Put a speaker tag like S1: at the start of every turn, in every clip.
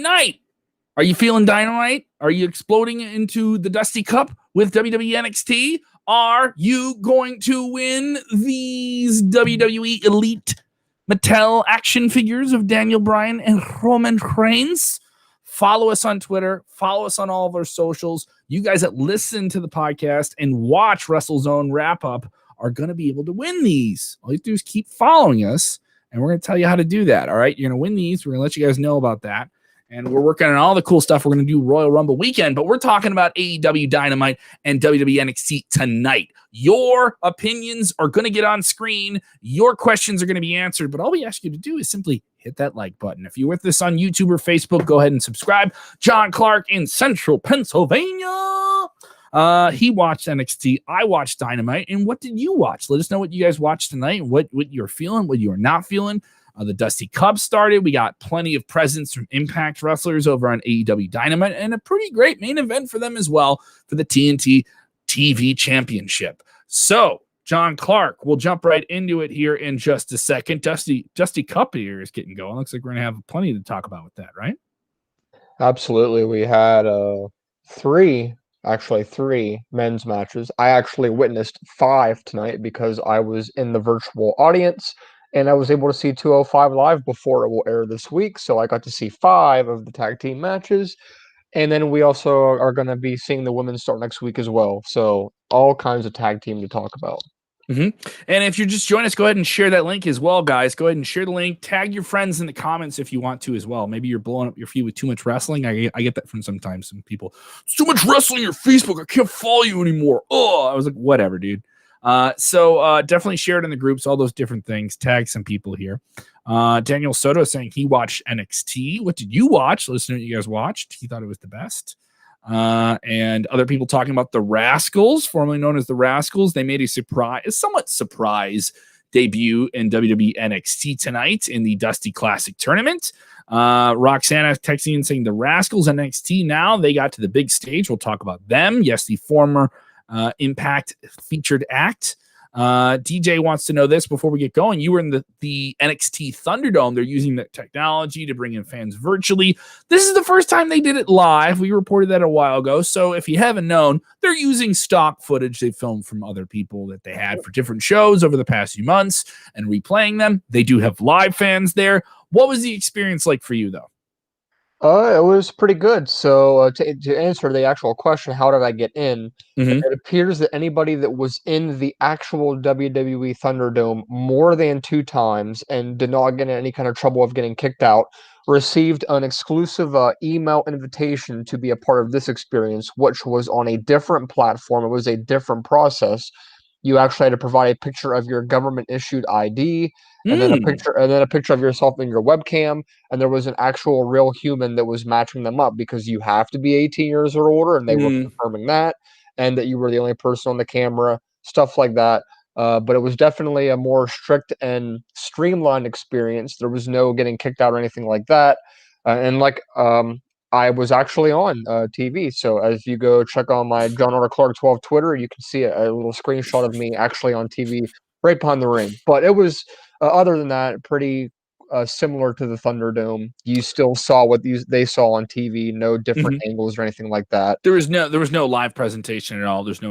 S1: tonight. Are you feeling Dynamite? Are you exploding into the Dusty Cup with WWE NXT? Are you going to win these WWE Elite Mattel action figures of Daniel Bryan and Roman Reigns? Follow us on Twitter. Follow us on all of our socials. You guys that listen to the podcast and watch WrestleZone wrap up are going to be able to win these. All you have to do is keep following us, and we're going to tell you how to do that. All right, you're going to win these. We're going to let you guys know about that. And we're working on all the cool stuff. We're going to do Royal Rumble weekend, but we're talking about AEW Dynamite and WWE NXT tonight. Your opinions are going to get on screen. Your questions are going to be answered, but all we ask you to do is simply hit that like button. If you're with us on YouTube or Facebook, go ahead and subscribe. John Clark in Central Pennsylvania. He watched NXT. I watched Dynamite. And what did you watch? Let us know what you guys watched tonight, what you're feeling, what you're not feeling. The Dusty Cup started. We got plenty of presence from Impact wrestlers over on AEW Dynamite and a pretty great main event for them as well for the TNT TV Championship. So, John Clark, we'll jump right into it here in just a second. Dusty Cup here is getting going. Looks like we're going to have plenty to talk about with that, right?
S2: Absolutely. We had three men's matches. I actually witnessed 5 tonight because I was in the virtual audience. And I was able to see 205 Live before it will air this week. So I got to see 5 of the tag team matches. And then we also are going to be seeing the women start next week as well. So all kinds of tag team to talk about.
S1: Mm-hmm. And if you're just joining us, go ahead and share that link as well, guys. Go ahead and share the link. Tag your friends in the comments if you want to as well. Maybe you're blowing up your feed with too much wrestling. I get that from sometimes some people. It's too much wrestling on your Facebook. I can't follow you anymore. Oh, I was like, whatever, dude. So definitely share it in the groups, all those different things. Tag some people here. Daniel Soto saying he watched NXT. What did you watch? Let us know what you guys watched. He thought it was the best. And other people talking about the Rascals, formerly known as the Rascals. They made a somewhat surprise debut in WWE NXT tonight in the Dusty Classic Tournament. Roxana texting and saying the Rascals NXT now, they got to the big stage. We'll talk about them. Yes, the former Impact featured act. DJ wants to know this before we get going. You were in the NXT Thunderdome. They're using that technology to bring in fans virtually. This is the first time they did it live. We reported that a while ago. So if you haven't known, they're using stock footage they filmed from other people that they had for different shows over the past few months and replaying them. They do have live fans there. What was the experience like for you, though?
S2: It was pretty good. So to answer the actual question, how did I get in?
S1: Mm-hmm.
S2: It appears that anybody that was in the actual WWE Thunderdome more than 2 times and did not get in any kind of trouble of getting kicked out received an exclusive email invitation to be a part of this experience, which was on a different platform. It was a different process. You actually had to provide a picture of your government-issued ID, and then a picture of yourself in your webcam, and there was an actual real human that was matching them up because you have to be 18 years or older, and they were confirming that, and that you were the only person on the camera, stuff like that. But it was definitely a more strict and streamlined experience. There was no getting kicked out or anything like that. I was actually on TV. So as you go check on my John R. Clark 12 Twitter, you can see a little screenshot of me actually on TV right behind the ring. But it was, other than that, pretty similar to the Thunderdome. You still saw what they saw on TV, no different angles or anything like that.
S1: There was no live presentation at all. There was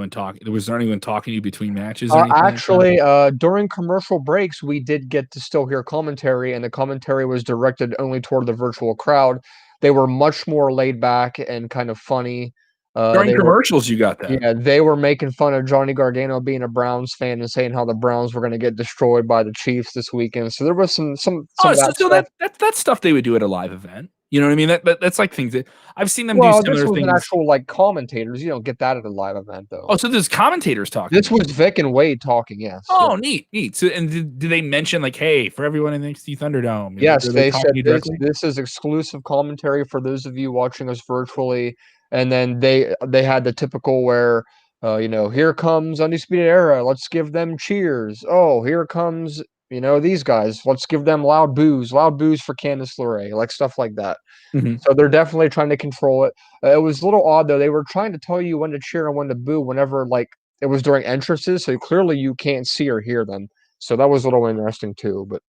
S1: not anyone talking to you between matches.
S2: Actually, during commercial breaks, we did get to still hear commentary, and the commentary was directed only toward the virtual crowd. They were much more laid back and kind of funny.
S1: During commercials, you got that.
S2: Yeah, they were making fun of Johnny Gargano being a Browns fan and saying how the Browns were going to get destroyed by the Chiefs this weekend. So there was some
S1: that's stuff they would do at a live event. You know what I mean? That's like things that I've seen them do similar
S2: this was
S1: things.
S2: An actual like commentators. You don't get that at a live event though.
S1: Oh, so there's commentators talking.
S2: This was Vic and Wade talking. Yes.
S1: Oh, neat. So, and did they mention like, hey, for everyone in the NXT Thunderdome?
S2: Yes, they said this is exclusive commentary for those of you watching us virtually. And then they had the typical where, here comes Undisputed Era. Let's give them cheers. Oh, here comes, these guys. Let's give them loud boos for Candice LeRae, like stuff like that. So they're definitely trying to control it. It was a little odd, though. They were trying to tell you when to cheer and when to boo whenever, like, it was during entrances. So clearly you can't see or hear them. So that was a little interesting, too. But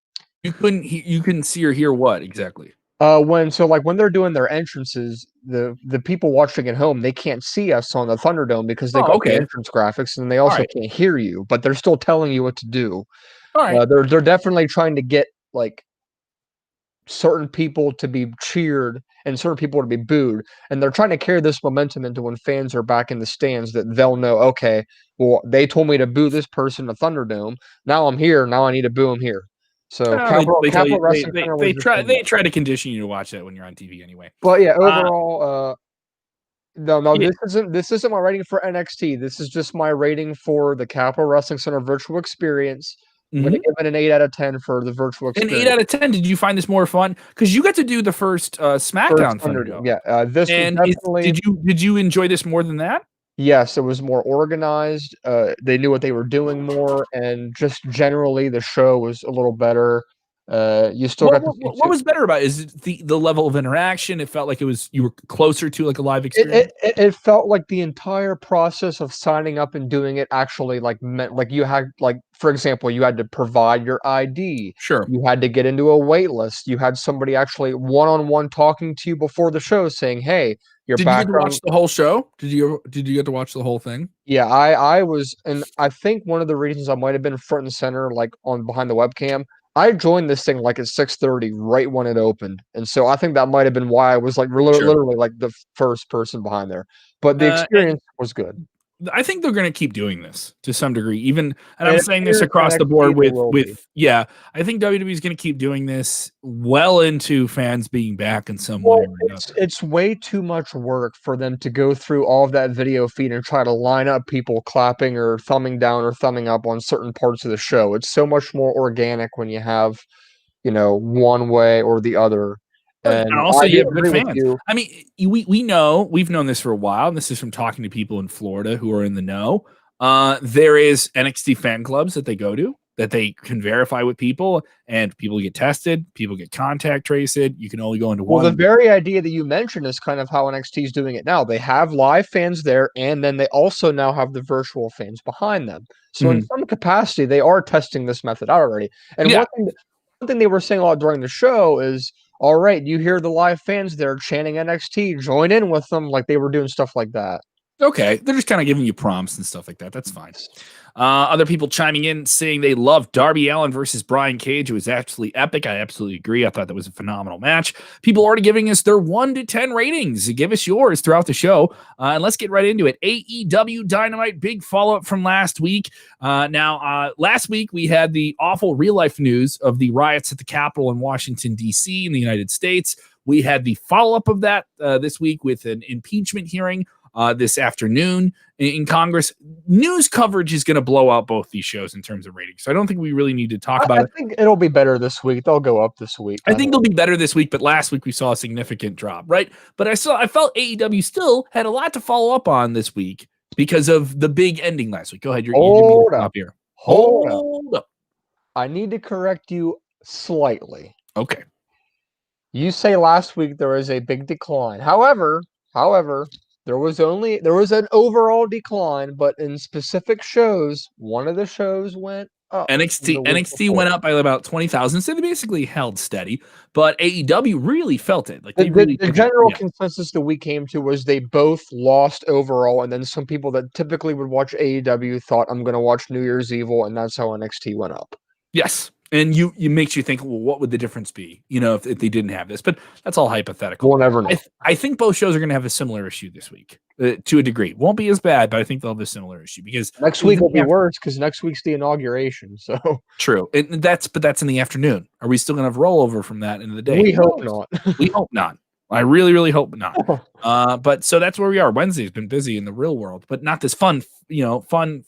S1: you couldn't see or hear what exactly?
S2: When they're doing their entrances, the people watching at home, they can't see us on the Thunderdome because they
S1: Oh,
S2: got the
S1: okay.
S2: entrance graphics, and they
S1: All
S2: also
S1: right.
S2: can't hear you, but they're still telling you what to do.
S1: All right.
S2: They're definitely trying to get like certain people to be cheered and certain people to be booed, and they're trying to carry this momentum into when fans are back in the stands, that they'll know, okay, well, they told me to boo this person in the Thunderdome. Now I'm here. Now I need to boo him here. So
S1: Well, they tell
S2: Capital
S1: you
S2: Wrestling Center was just saying
S1: they
S2: that.
S1: try to condition you to watch that when you're on TV anyway.
S2: But yeah,
S1: Uh,
S2: overall, no,
S1: yeah,
S2: this isn't my rating for NXT. This is just my rating for the Capital Wrestling Center virtual experience. I'm gonna
S1: mhm.
S2: give it an 8 out of 10 for the virtual
S1: An 8
S2: experience.
S1: out of 10. Did you find this more fun? Because you got to do the first
S2: First
S1: SmackDown
S2: Thunderdome,
S1: Thunderdome.
S2: yeah. This was
S1: And
S2: definitely,
S1: did you enjoy this more than that?
S2: yes, it was more organized. They knew what they were doing more, and just generally the show was a little better. You still got to see
S1: What was better about it? Is it the level of interaction? It felt like you were closer to like a live experience.
S2: it felt like the entire process of signing up and doing it actually like meant like you had like, for example, you had to provide your ID.
S1: Sure.
S2: You had to get into a wait list. You had somebody actually one-on-one talking to you before the show saying, "Hey, your
S1: Did you get to
S2: background."
S1: watch the whole show? Did you get to watch the whole thing?
S2: Yeah, I was, and I think one of the reasons I might have been front and center, like on behind the webcam, I joined this thing like at 6:30, right when it opened, and so I think that might have been why I was like
S1: Sure.
S2: literally like the first person behind there. But the
S1: And
S2: experience was good.
S1: I think they're going to keep doing this to some degree. Even, and I'm
S2: It
S1: saying this
S2: appears
S1: across the
S2: NXT
S1: board
S2: they will be.
S1: yeah, I think WWE is going to keep doing this well into fans being back in some way
S2: Well,
S1: or another.
S2: it's way too much work for them to go through all of that video feed and try to line up people clapping or thumbing down or thumbing up on certain parts of the show. It's so much more organic when you have, one way or the other.
S1: And
S2: And
S1: also,
S2: I
S1: you
S2: do
S1: have good
S2: agree with
S1: fans.
S2: you.
S1: I mean, we've known this for a while, and this is from talking to people in Florida who are in the know. There is NXT fan clubs that they go to that they can verify with people, and people get tested, people get contact traced. You can only go into
S2: Well, the
S1: one.
S2: very idea that you mentioned is kind of how NXT is doing it now. They have live fans there, and then they also now have the virtual fans behind them. So in
S1: Mhm.
S2: some capacity, they are testing this method out already. And
S1: Yeah.
S2: one thing they were saying a lot during the show is, all right, you hear the live fans there chanting NXT, join in with them, like they were doing stuff like that.
S1: Okay, they're just kind of giving you prompts and stuff like that. That's fine. Other people chiming in saying they love Darby Allin versus Brian Cage. It was absolutely epic. I absolutely agree. I thought that was a phenomenal match. People already giving us their 1 to 10 ratings. Give us yours throughout the show. And let's get right into it. AEW Dynamite, big follow up from last week. Last week we had the awful real life news of the riots at the Capitol in Washington, D.C. in the United States. We had the follow up of that this week with an impeachment hearing this afternoon in Congress. News coverage is going to blow out both these shows in terms of ratings. So I don't think we really need to talk about
S2: I
S1: it.
S2: think it'll be better this week. They'll go up this week.
S1: I think they'll be better this week, but last week we saw a significant drop, right? But I felt AEW still had a lot to follow up on this week because of the big ending last week. Go ahead, you're giving me the top here.
S2: Hold up. I need to correct you slightly.
S1: Okay.
S2: You say last week there was a big decline. However, there was an overall decline, but in specific shows, one of the shows went up the week
S1: NXT
S2: before.
S1: went up by about 20,000, so they basically held steady. But AEW really felt it. Like
S2: The,
S1: they
S2: the,
S1: really
S2: the
S1: took it.
S2: general
S1: Yeah.
S2: consensus that we came to was they both lost overall, and then some people that typically would watch AEW thought, I'm going to watch New Year's Evil, and that's how NXT went up.
S1: Yes. And you makes you think, well, what would the difference be, if they didn't have this? But that's all hypothetical.
S2: We'll never know.
S1: I think both shows are going to have a similar issue this week to a degree. Won't be as bad, but I think they'll have a similar issue because
S2: Next week will be worse because next week's the inauguration. So
S1: true. But that's in the afternoon. Are we still going to have rollover from that into the day?
S2: we hope not.
S1: We hope not. I really, really hope not. But so that's where we are. Wednesday's been busy in the real world, but not this fun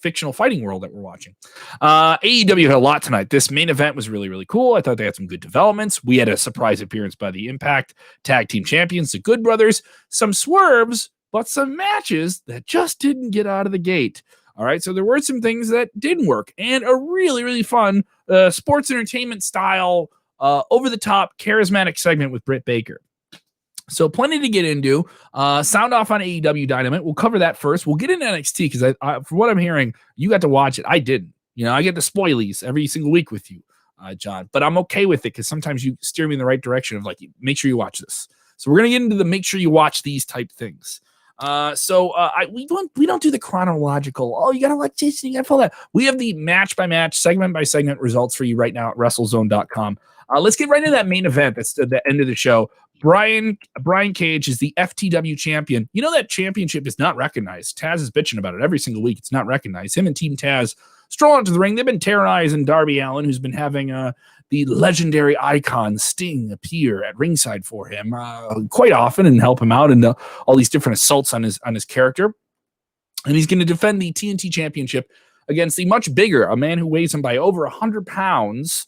S1: fictional fighting world that we're watching. AEW had a lot tonight. This main event was really, really cool. I thought they had some good developments. We had a surprise appearance by the Impact Tag Team Champions, the Good Brothers, some swerves, but some matches that just didn't get out of the gate. All right, so there were some things that didn't work, and a really, really fun sports entertainment style, over the top, charismatic segment with Britt Baker. So plenty to get into. Sound off on AEW Dynamite. We'll cover that first. We'll get into NXT because I, from what I'm hearing, you got to watch it. I didn't. I get the spoilies every single week with you. John. But I'm okay with it because sometimes you steer me in the right direction of like, make sure you watch this. So we're gonna get into the make sure you watch these type things. We don't do the chronological. Oh, you gotta watch this, you gotta follow that. We have the match by match, segment by segment results for you right now at WrestleZone.com. Let's get right into that main event. That's the end of the show. Brian Cage is the FTW champion. You know that championship is not recognized. Taz is bitching about it every single week. It's not recognized. Him and Team Taz stroll onto the ring. They've been terrorizing Darby Allin, who's been having the legendary icon Sting appear at ringside for him quite often and help him out in all these different assaults on his character. And he's going to defend the TNT championship against the much bigger, a man who weighs him by over 100 pounds,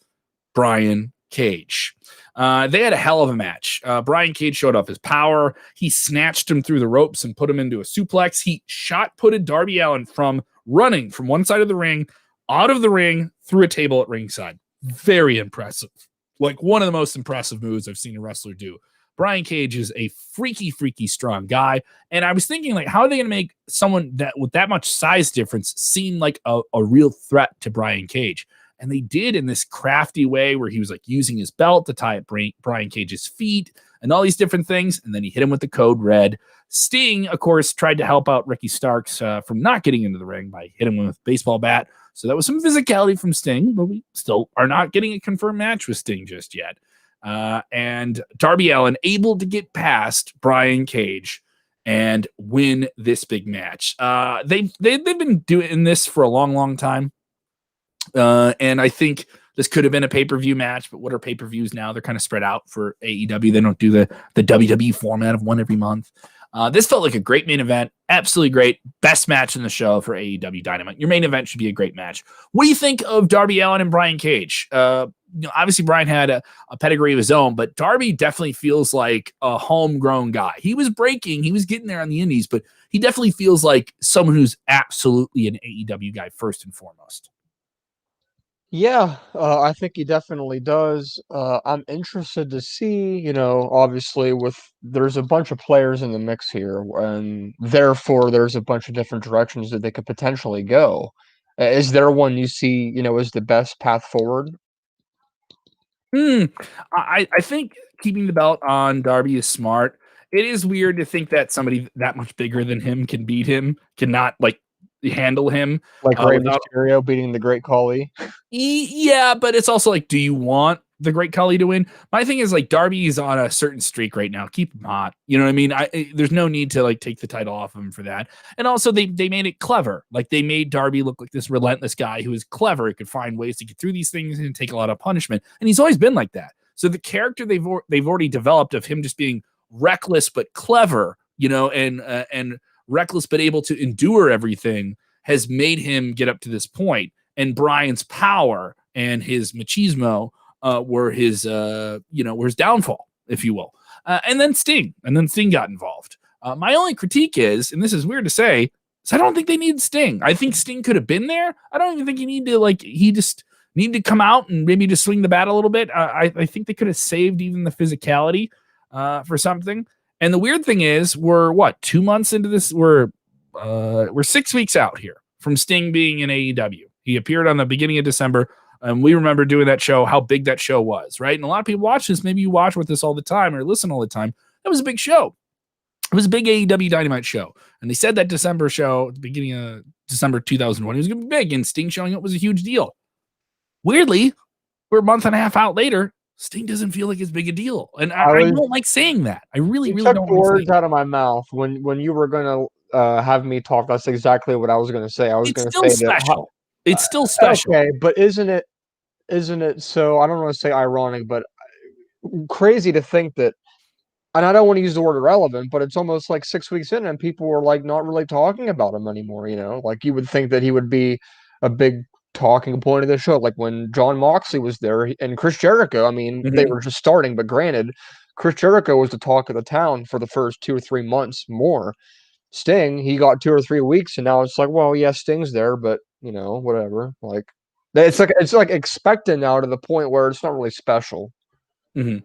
S1: Brian Cage. They had a hell of a match. Brian Cage showed off his power. He snatched him through the ropes and put him into a suplex. He shot-putted Darby Allin from running from one side of the ring, out of the ring, through a table at ringside. Very impressive. Like one of the most impressive moves I've seen a wrestler do. Brian Cage is a freaky, freaky strong guy. And I was thinking, like, how are they going to make someone that with that much size difference seem like a real threat to Brian Cage? And they did in this crafty way where he was like using his belt to tie up Brian Cage's feet and all these different things. And then he hit him with the code red. Sting, of course, tried to help out Ricky Starks from not getting into the ring by hitting him with a baseball bat. So that was some physicality from Sting, but we still are not getting a confirmed match with Sting just yet. And Darby Allin able to get past Brian Cage and win this big match. They've been doing this for a long, long time. And I think this could have been a pay-per-view match, but what are pay-per-views now? They're kind of spread out for AEW. They don't do the WWE format of one every month. This felt like a great main event. Absolutely great. Best match in the show for AEW Dynamite. Your main event should be a great match. What do you think of Darby Allin and Brian Cage? Obviously, Brian had a pedigree of his own, but Darby definitely feels like a homegrown guy. He was breaking. He was getting there on the indies, but he definitely feels like someone who's absolutely an AEW guy first and foremost.
S2: Yeah, I think he definitely does. I'm interested to see, obviously there's a bunch of players in the mix here, and therefore there's a bunch of different directions that they could potentially go. Is there one you see, as the best path forward?
S1: I think keeping the belt on Darby is smart. It is weird to think that somebody that much bigger than him can beat him, cannot like handle him.
S2: Like Rey Mysterio beating the Great Khali?
S1: Yeah, but it's also like, do you want the Great Khali to win? My thing is like Darby is on a certain streak right now. Keep him hot. You know what I mean? There's no need to like take the title off of him for that. And also they made it clever. Like they made Darby look like this relentless guy who is clever. He could find ways to get through these things and take a lot of punishment. And he's always been like that. So the character they've already developed of him just being reckless but clever, and reckless but able to endure everything has made him get up to this point. And Brian's power and his machismo were his downfall, if you will. And then Sting got involved. My only critique is, and this is weird to say, is I don't think they need Sting. I think Sting could have been there. I don't even think he just need to come out and maybe just swing the bat a little bit. I think they could have saved even the physicality for something. And the weird thing is, we're 2 months into this? We're 6 weeks out here from Sting being in AEW. He appeared on the beginning of December, and we remember doing that show, how big that show was, right? And a lot of people watch this. Maybe you watch with us all the time or listen all the time. That was a big show. It was a big AEW Dynamite show. And they said that December show at the beginning of December 2001, it was going to be big, and Sting showing up was a huge deal. Weirdly, we're a month and a half out later, Sting doesn't feel like as big a deal. And I don't like saying that. I really don't
S2: took words out of my mouth when you were going to have me talk. That's exactly what I was going to say. I was going to say
S1: special. It's still special.
S2: Okay, but isn't it so, I don't want to say ironic, but crazy to think that, and I don't want to use the word irrelevant, but it's almost like 6 weeks in and people were like not really talking about him anymore, Like you would think that he would be a big talking point of the show, like when John Moxley was there and Chris Jericho. I mean, they were just starting, but granted, Chris Jericho was the talk of the town for the first 2 or 3 months more. Sting, he got 2 or 3 weeks, and now it's like, well, yeah, Sting's there, but whatever. Like it's like expected now to the point where it's not really special.
S1: Mm-hmm.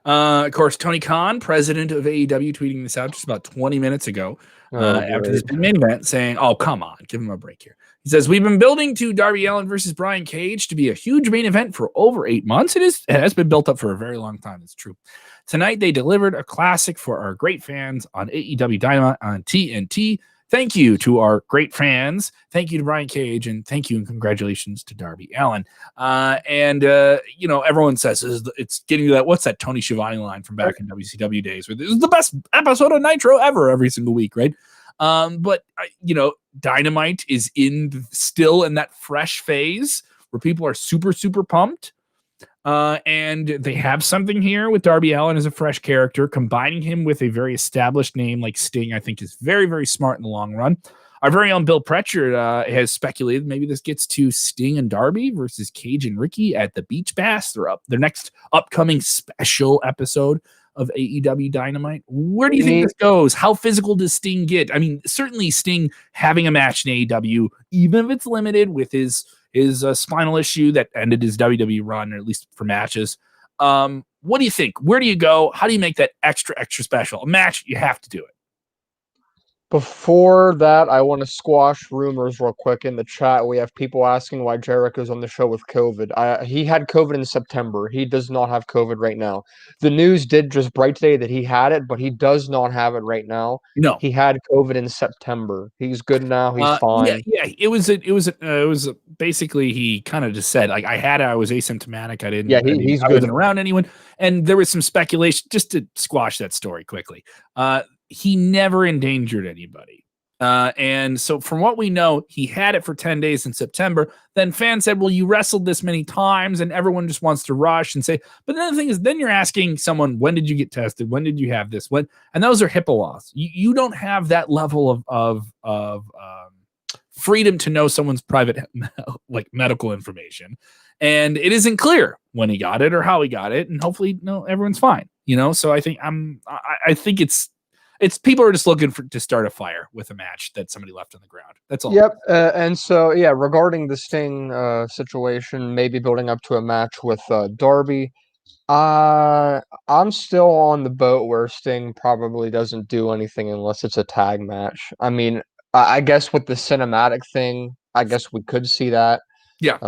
S1: Of course, Tony Khan, president of AEW, tweeting this out just about 20 minutes ago after this big main event, saying, "Oh, come on, give him a break here." He says, "We've been building to Darby Allin versus Brian Cage to be a huge main event for over 8 months. It has been built up for a very long time. It's true. Tonight, they delivered a classic for our great fans on AEW Dynamite on TNT. Thank you to our great fans. Thank you to Brian Cage, and thank you and congratulations to Darby Allin." Everyone says it's getting to that. What's that Tony Schiavone line from back in WCW days? Where this is the best episode of Nitro ever every single week, right? Dynamite is still in that fresh phase where people are super, super pumped. And they have something here with Darby Allin as a fresh character. Combining him with a very established name like Sting, I think, is very, very smart in the long run. Our very own Bill Pritchard has speculated maybe this gets to Sting and Darby versus Cage and Ricky at the Beach Bash. Their next upcoming special episode of AEW Dynamite. Where do you think this goes? How physical does Sting get? I mean, certainly Sting having a match in AEW, even if it's limited with his spinal issue that ended his WWE run, or at least for matches. What do you think? Where do you go? How do you make that extra, extra special? A match, you have to do it.
S2: Before that, I want to squash rumors real quick in the chat. We have people asking why Jericho's on the show with COVID. He had COVID in September. He does not have COVID right now. The news did just break today that he had it, but he does not have it right now.
S1: No,
S2: he had COVID in September. He's good now. He's fine.
S1: Yeah. It was basically he kind of just said like I had it. I was asymptomatic. I didn't.
S2: Yeah, he's
S1: I
S2: good.
S1: wasn't around anyone, and there was some speculation just to squash that story quickly. He never endangered anybody. And so from what we know, he had it for 10 days in September. Then fans said, well, you wrestled this many times and everyone just wants to rush and say, but then the thing is, then you're asking someone, when did you get tested? When did you have this? When? And those are HIPAA laws. You don't have that level of freedom to know someone's private medical information. And it isn't clear when he got it or how he got it. And hopefully, everyone's fine. So I think I think it's people are just looking to start a fire with a match that somebody left on the ground. That's all.
S2: Yep. And so, regarding the Sting situation, maybe building up to a match with Darby, I'm still on the boat where Sting probably doesn't do anything unless it's a tag match. I mean, I guess with the cinematic thing, I guess we could see that.
S1: Yeah.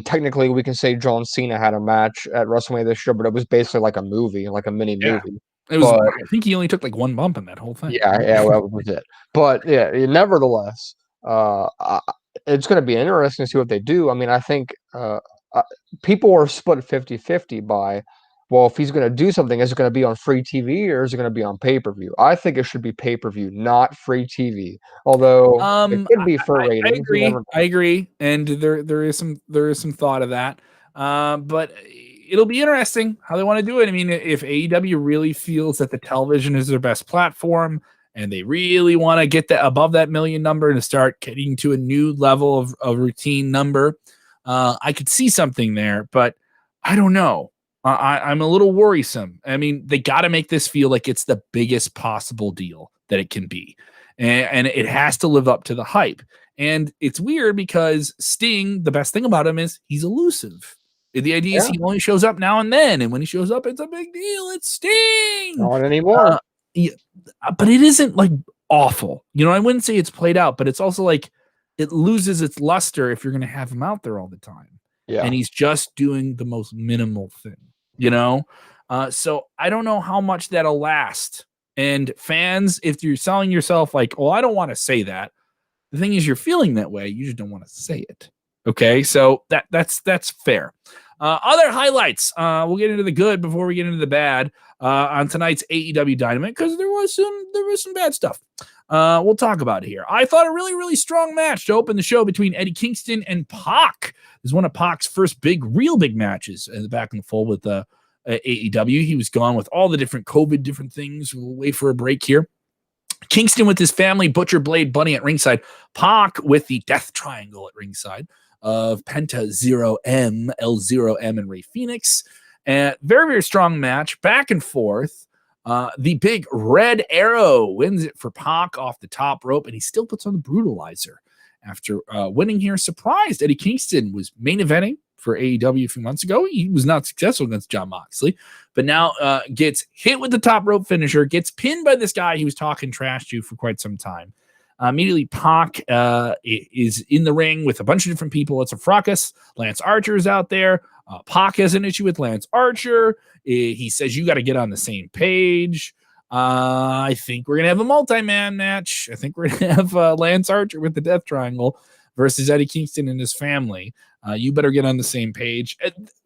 S2: Technically, we can say John Cena had a match at WrestleMania this year, but it was basically like a movie, like a mini movie.
S1: It was. I think he only took like one bump in that whole thing.
S2: Yeah, well, that was it. But nevertheless, it's going to be interesting to see what they do. I mean, I think people are split 50-50 by, well, if he's going to do something, is it going to be on free TV or is it going to be on pay-per-view? I think it should be pay-per-view, not free TV. Although it could be for ratings.
S1: I agree, and there is some thought of that. But it'll be interesting how they want to do it. I mean, if AEW really feels that the television is their best platform and they really want to get that above that million number and start getting to a new level of routine number, I could see something there, but I don't know. I'm a little worrisome. I mean, they got to make this feel like it's the biggest possible deal that it can be. And it has to live up to the hype. And it's weird because Sting, the best thing about him is he's elusive. The idea is he only shows up now and then, and when he shows up, it's a big deal. It's Sting.
S2: Not anymore.
S1: But it isn't like awful. I wouldn't say it's played out, but it's also like it loses its luster if you're going to have him out there all the time. Yeah. And he's just doing the most minimal thing, So I don't know how much that'll last. And fans, if you're selling yourself like, oh, I don't want to say that. The thing is, you're feeling that way. You just don't want to say it. Okay, so that's fair. Other highlights. We'll get into the good before we get into the bad on tonight's AEW Dynamite because there was some bad stuff. We'll talk about it here. I thought a really, really strong match to open the show between Eddie Kingston and Pac. It was one of Pac's first real big matches in the back and full with AEW. He was gone with all the different COVID different things. We'll wait for a break here. Kingston with his family, Butcher, Blade, Bunny at ringside. Pac with the Death Triangle at ringside of Penta 0M, L0M, and Rey Fenix. And very, very strong match, back and forth. The big Red Arrow wins it for Pac off the top rope, and he still puts on the Brutalizer. After winning here, surprised Eddie Kingston was main eventing for AEW a few months ago. He was not successful against Jon Moxley, but now gets hit with the top rope finisher, gets pinned by this guy he was talking trash to for quite some time. Immediately, Pac is in the ring with a bunch of different people. It's a fracas. Lance Archer is out there. Pac has an issue with Lance Archer. He says, you got to get on the same page. I think we're going to have a multi-man match. I think we're going to have Lance Archer with the Death Triangle versus Eddie Kingston and his family. You better get on the same page.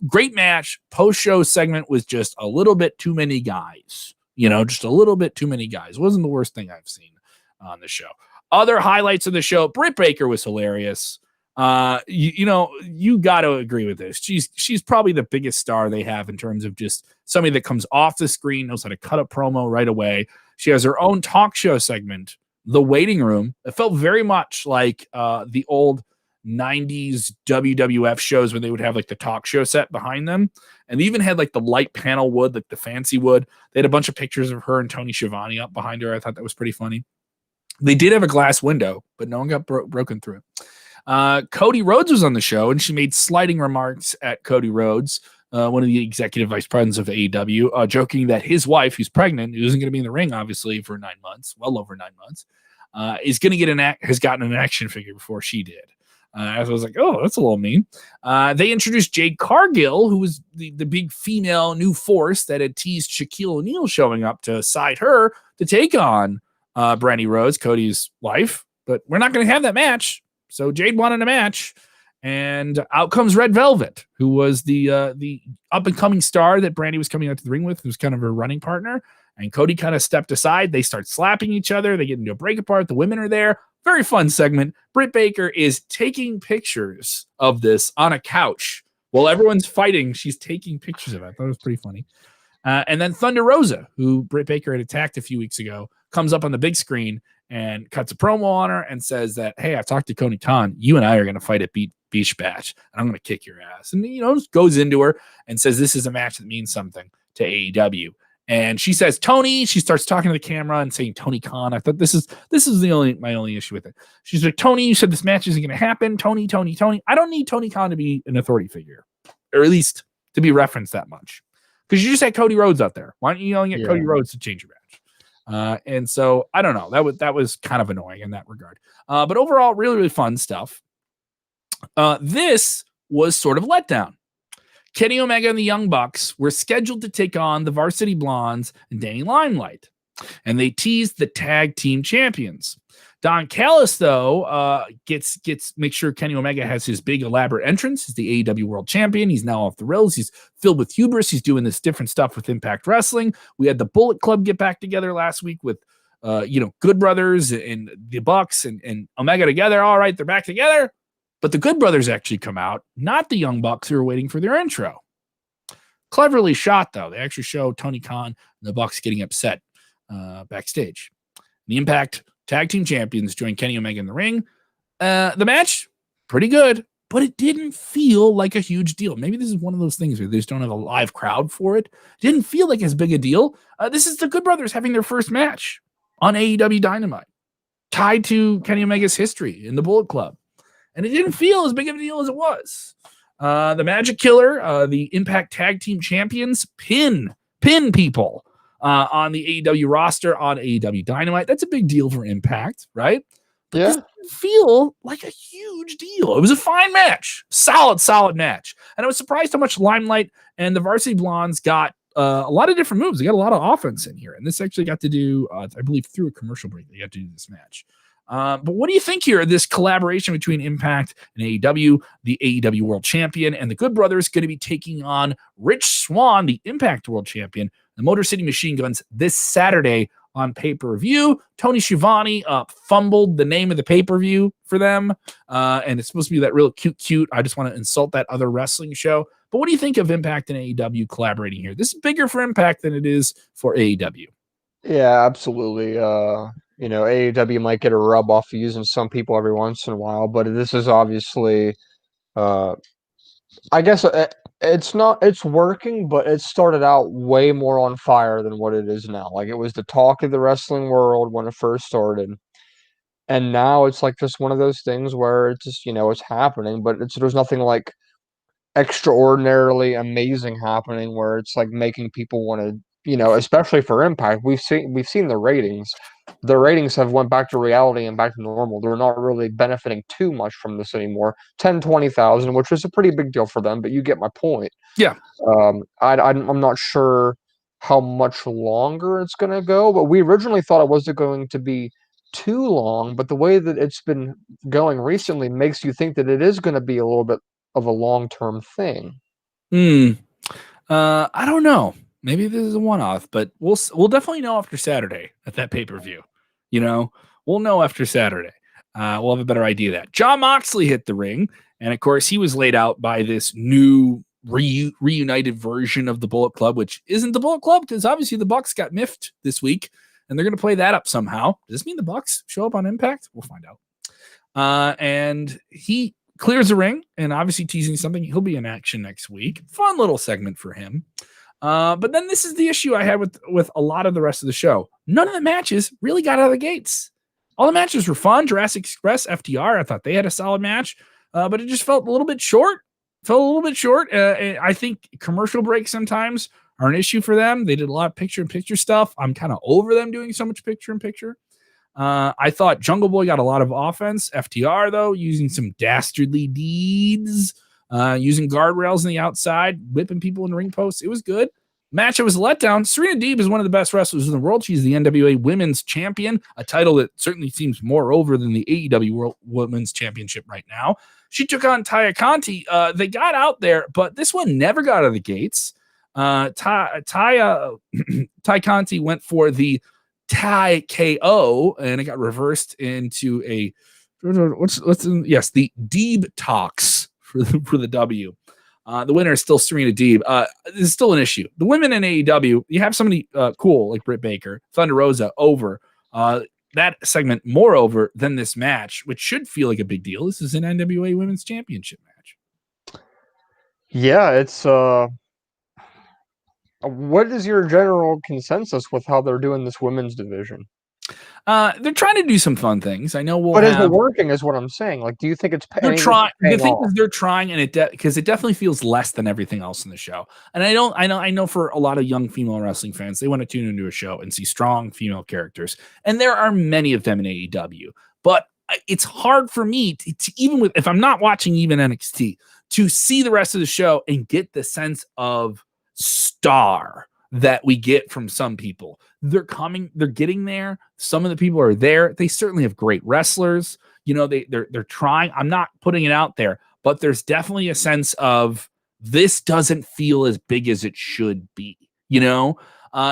S1: Great match. Post-show segment was just a little bit too many guys. Just a little bit too many guys. It wasn't the worst thing I've seen on the show. Other highlights of the show, Britt Baker was hilarious. You got to agree with this. She's probably the biggest star they have in terms of just somebody that comes off the screen, knows how to cut a promo right away. She has her own talk show segment, The Waiting Room. It felt very much like the old 90s WWF shows where they would have like the talk show set behind them. And they even had like the light panel wood, like the fancy wood. They had a bunch of pictures of her and Tony Schiavone up behind her. I thought that was pretty funny. They did have a glass window, but no one got broken through. Cody Rhodes was on the show, and she made slighting remarks at Cody Rhodes, one of the executive vice presidents of AEW, joking that his wife, who's pregnant, who isn't going to be in the ring, obviously, for 9 months, well over 9 months, is going to has gotten an action figure before she did. I was like, oh, that's a little mean. They introduced Jade Cargill, who was the big female new force that had teased Shaquille O'Neal showing up to side her to take on Brandy Rhodes, Cody's wife. But we're not going to have that match. So Jade wanted a match, and out comes Red Velvet, who was the up-and-coming star that Brandy was coming out to the ring with, who's kind of her running partner. And Cody kind of stepped aside. They start slapping each other. They get into a break apart. The women are there. Very fun segment. Britt Baker is taking pictures of this on a couch while everyone's fighting. She's taking pictures of it. I thought it was pretty funny. And then Thunder Rosa, who Britt Baker had attacked a few weeks ago, comes up on the big screen and cuts a promo on her and says that, hey, I've talked to Tony Khan. You and I are going to fight at Beach Bash, and I'm going to kick your ass. And, just goes into her and says this is a match that means something to AEW. And she says, Tony, she starts talking to the camera and saying, Tony Khan. I thought this is my only issue with it. She's like, Tony, you said this match isn't going to happen. Tony. I don't need Tony Khan to be an authority figure, or at least to be referenced that much. Because you just had Cody Rhodes out there. Why aren't you yelling at Cody Rhodes to change your match? And so I don't know. That was kind of annoying in that regard. But overall, really, really fun stuff. This was sort of letdown. Kenny Omega and the Young Bucks were scheduled to take on the Varsity Blondes and Danny Limelight, and they teased the tag team champions. Don Callis, though, makes sure Kenny Omega has his big elaborate entrance. He's the AEW World Champion. He's now off the rails. He's filled with hubris. He's doing this different stuff with Impact Wrestling. We had the Bullet Club get back together last week with, Good Brothers and the Bucks and Omega together. All right, they're back together. But the Good Brothers actually come out, not the Young Bucks who are waiting for their intro. Cleverly shot, though. They actually show Tony Khan and the Bucks getting upset backstage. The Impact Tag Team Champions join Kenny Omega in the ring. The match, pretty good, but it didn't feel like a huge deal. Maybe this is one of those things where they just don't have a live crowd for it. It didn't feel like as big a deal. This is the Good Brothers having their first match on AEW Dynamite, tied to Kenny Omega's history in the Bullet Club. And it didn't feel as big of a deal as it was. The Magic Killer, the Impact Tag Team Champions, pin people on the AEW roster on AEW Dynamite. That's a big deal for Impact, right? But this didn't feel like a huge deal. It was a fine match. Solid match. And I was surprised how much Limelight and the Varsity Blondes got a lot of different moves. They got a lot of offense in here. And this actually got to do, I believe, through a commercial break, they got to do this match. But what do you think here? This collaboration between Impact and AEW, the AEW World Champion, and the Good Brothers going to be taking on Rich Swann, the Impact World Champion, the Motor City Machine Guns this Saturday on pay-per-view. Tony Schiavone fumbled the name of the pay-per-view for them, and it's supposed to be that real cute. I just want to insult that other wrestling show. But what do you think of Impact and AEW collaborating here? This is bigger for Impact than it is for AEW.
S2: Yeah, absolutely. AEW might get a rub off of using some people every once in a while, but this is obviously, I guess it's working, but it started out way more on fire than what it is now. Like, it was the talk of the wrestling world when it first started. And now it's like just one of those things where it's just, it's happening, but there's nothing like extraordinarily amazing happening where it's like making people want to, especially for Impact. We've seen the ratings. The ratings have went back to reality and back to normal. They're not really benefiting too much from this anymore. 10, 20,000, which is a pretty big deal for them, but you get my point.
S1: Yeah.
S2: I'm not sure how much longer it's going to go, but we originally thought it wasn't going to be too long, but the way that it's been going recently makes you think that it is going to be a little bit of a long-term thing.
S1: I don't know. Maybe this is a one-off, but we'll definitely know after Saturday at that pay-per-view. We'll know after Saturday. We'll have a better idea of that. Jon Moxley hit the ring, and of course, he was laid out by this new reunited version of the Bullet Club, which isn't the Bullet Club because obviously the Bucks got miffed this week, and they're going to play that up somehow. Does this mean the Bucks show up on Impact? We'll find out. And he clears the ring, and obviously teasing something. He'll be in action next week. Fun little segment for him. But then this is the issue I had with a lot of the rest of the show. None of the matches really got out of the gates. All the matches were fun. Jurassic Express, FTR, I thought they had a solid match, but it just felt a little bit short. I think commercial breaks sometimes are an issue for them. They did a lot of picture-in-picture stuff. I'm kind of over them doing so much picture-in-picture. I thought Jungle Boy got a lot of offense. FTR, though, using some dastardly deeds, using guardrails on the outside, whipping people in ring posts. It was good. Match, it was a letdown. Serena Deeb is one of the best wrestlers in the world. She's the NWA Women's Champion, a title that certainly seems more over than the AEW World Women's Championship right now. She took on Taya Conti. They got out there, but this one never got out of the gates. Ty Conti went for the Ty KO, and it got reversed into a the Deeb Talks for the W. The winner is still Serena Deeb. This is still an issue. The women in AEW, you have somebody cool like Britt Baker, Thunder Rosa over. That segment more over than this match, which should feel like a big deal. This is an NWA Women's Championship match.
S2: Yeah, it's what is your general consensus with how they're doing this women's division?
S1: They're trying to do some fun things. I know
S2: but is it working? Is what I'm saying. Like, do you think it's paying?
S1: They're trying. The thing is, they're trying, and because it definitely feels less than everything else in the show. And I know for a lot of young female wrestling fans, they want to tune into a show and see strong female characters, and there are many of them in AEW. But it's hard for me to even if I'm not watching even NXT, to see the rest of the show and get the sense of star that we get from some people. They're getting there. Some of the people are there. They certainly have great wrestlers. They're trying. I'm not putting it out there, but there's definitely a sense of this doesn't feel as big as it should be, and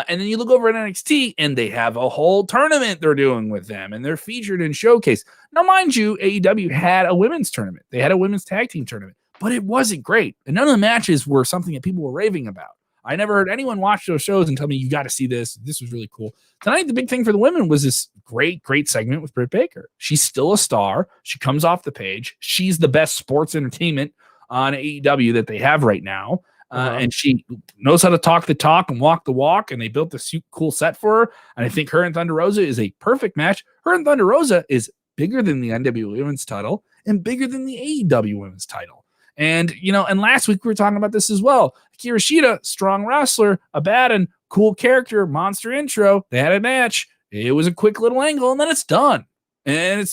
S1: then you look over at NXT and they have a whole tournament they're doing with them and they're featured in Showcase. Now, mind you, AEW had a women's tournament. They had a women's tag team tournament, but it wasn't great. And none of the matches were something that people were raving about. I never heard anyone watch those shows and tell me, you got to see this. This was really cool. Tonight, the big thing for the women was this great segment with Britt Baker. She's still a star. She comes off the page. She's the best sports entertainment on AEW that they have right now. And she knows how to talk the talk and walk the walk. And they built this cool set for her. And I think her and Thunder Rosa is a perfect match. Her and Thunder Rosa is bigger than the NWA Women's title and bigger than the AEW Women's title. And, and last week we were talking about this as well. Akira Shida, strong wrestler, a bad and cool character, monster intro. They had a match. It was a quick little angle, and then it's done. And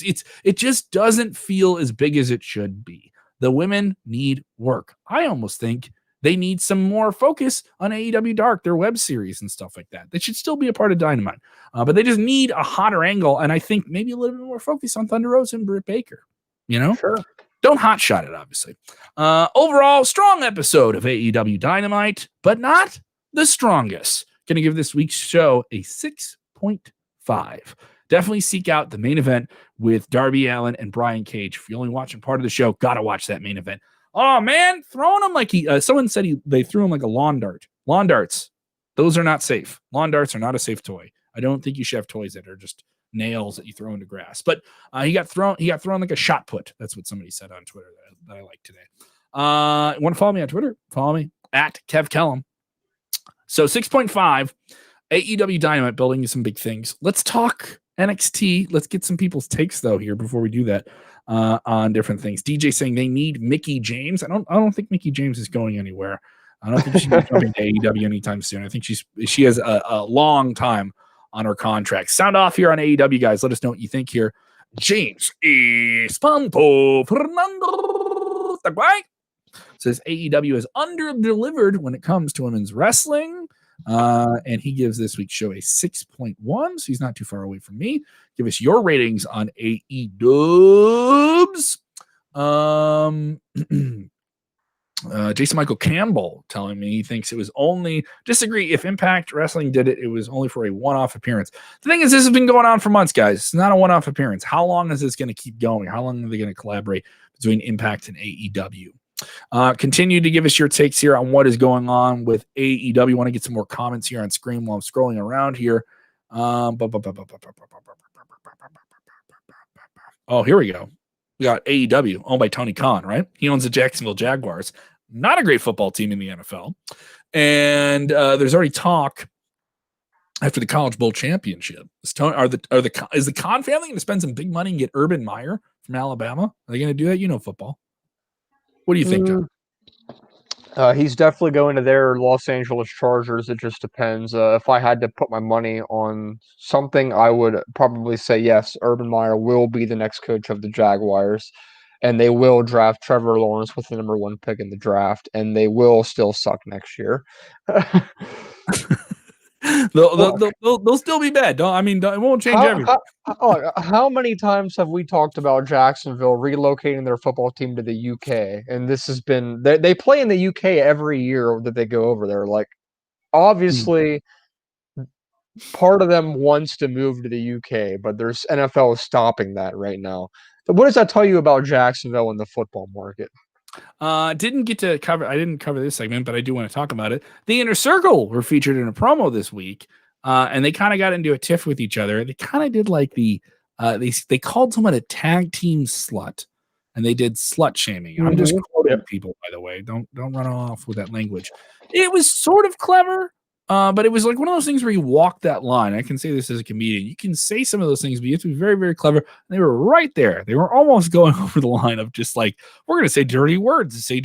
S1: it just doesn't feel as big as it should be. The women need work. I almost think they need some more focus on AEW Dark, their web series and stuff like that. They should still be a part of Dynamite, but they just need a hotter angle. And I think maybe a little bit more focus on Thunder Rosa and Britt Baker.
S2: Sure.
S1: Don't hotshot it, obviously. Overall, strong episode of AEW Dynamite, but not the strongest. Going to give this week's show a 6.5. Definitely seek out the main event with Darby Allin and Brian Cage. If you're only watching part of the show, got to watch that main event. Oh, man, throwing him like someone said they threw him like a lawn dart. Lawn darts, those are not safe. Lawn darts are not a safe toy. I don't think you should have toys that are just nails that you throw into grass. But he got thrown like a shot put. That's what somebody said on Twitter that I like today. Want to follow me on Twitter? Follow me at Kev Kellum. So 6.5, AEW Dynamite building you some big things. Let's talk NXT. Let's get some people's takes though here before we do that. on different things. DJ saying they need Mickey James. I don't think Mickey James is going anywhere. I don't think she's jumping to AEW anytime soon. I think she has a long time on her contract. Sound off here on AEW, guys. Let us know what you think here. James Espanto Fernando says AEW is under-delivered when it comes to women's wrestling. And he gives this week's show a 6.1, so he's not too far away from me. Give us your ratings on AEWs. Jason Michael Campbell telling me he thinks it was only disagree. If Impact Wrestling did it, it was only for a one-off appearance. The thing is, this has been going on for months, guys. It's not a one-off appearance. How long is this going to keep going? How long are they going to collaborate between Impact and AEW? Continue to give us your takes here on what is going on with AEW. Want to get some more comments here on screen while I'm scrolling around here. Oh, here we go. We got AEW owned by Tony Khan, right? He owns the Jacksonville Jaguars. Not a great football team in the NFL. And there's already talk after the College Bowl championship. Is the Khan family going to spend some big money and get Urban Meyer from Alabama? Are they going to do that? You know football. What do you think, John?
S2: He's definitely going to their Los Angeles Chargers. It just depends. If I had to put my money on something, I would probably say yes, Urban Meyer will be the next coach of the Jaguars, and they will draft Trevor Lawrence with the number 1 pick in the draft, and they will still suck next year.
S1: They'll still be bad. It won't change everything.
S2: How many times have we talked about Jacksonville relocating their football team to the UK? And this has been they play in the UK every year that they go over there. Like, obviously, part of them wants to move to the UK, but there's NFL is stopping that right now. So what does that tell you about Jacksonville and the football market?
S1: I didn't cover this segment, but I do want to talk about it. The Inner Circle were featured in a promo this week, and they kind of got into a tiff with each other. They kind of did like they called someone a tag team slut, and they did slut shaming. I'm just quoting people, by the way. Don't run off with that language. It was sort of clever. But it was like one of those things where you walk that line. I can say this as a comedian. You can say some of those things, but you have to be very, very clever. And they were right there. They were almost going over the line of just like, we're going to say dirty words. So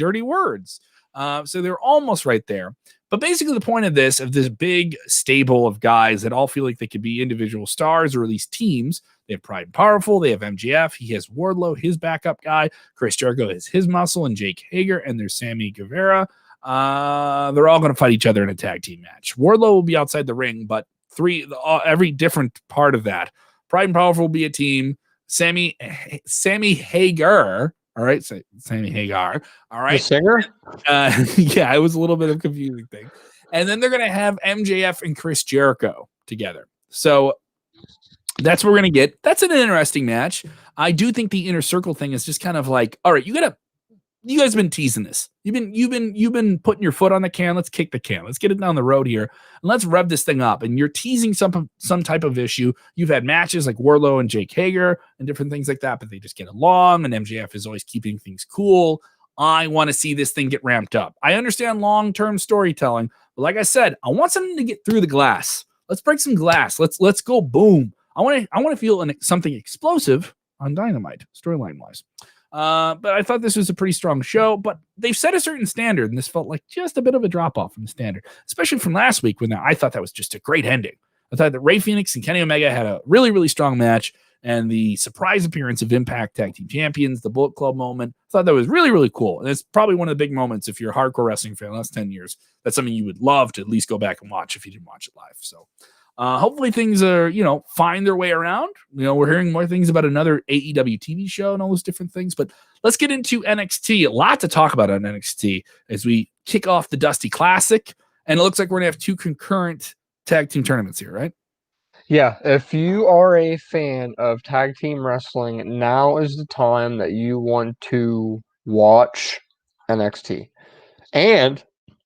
S1: they're almost right there. But basically the point of this big stable of guys that all feel like they could be individual stars or at least teams. They have Pride and Powerful. They have MJF. He has Wardlow, his backup guy. Chris Jericho has his muscle and Jake Hager. And there's Sammy Guevara. They're all going to fight each other in a tag team match. Wardlow will be outside the ring, but every different part of that. Pride and Powerful will be a team. Sammy Hagar. All right. So Sammy Hagar. All right.
S2: The singer?
S1: Yeah, it was a little bit of a confusing thing. And then they're going to have MJF and Chris Jericho together. So that's what we're going to get. That's an interesting match. I do think the Inner Circle thing is just kind of like, all right, you guys have been teasing this. You've been putting your foot on the can. Let's kick the can. Let's get it down the road here, and let's rev this thing up. And you're teasing some type of issue. You've had matches like Wardlow and Jake Hager and different things like that, but they just get along. And MJF is always keeping things cool. I want to see this thing get ramped up. I understand long-term storytelling, but like I said, I want something to get through the glass. Let's break some glass. Let's go boom. I want to feel something explosive on Dynamite storyline wise. But I thought this was a pretty strong show, but they've set a certain standard, and this felt like just a bit of a drop-off from the standard, especially from last week when I thought that was just a great ending. I thought that Rey Fenix and Kenny Omega had a really, really strong match, and the surprise appearance of Impact Tag Team Champions, the Bullet Club moment, I thought that was really, really cool. And it's probably one of the big moments if you're a hardcore wrestling fan in the last 10 years. That's something you would love to at least go back and watch if you didn't watch it live. So hopefully things are, find their way around. We're hearing more things about another AEW TV show and all those different things. But let's get into NXT. A lot to talk about on NXT as we kick off the Dusty Classic. And it looks like we're going to have 2 concurrent tag team tournaments here, right?
S2: Yeah, if you are a fan of tag team wrestling, now is the time that you want to watch NXT. And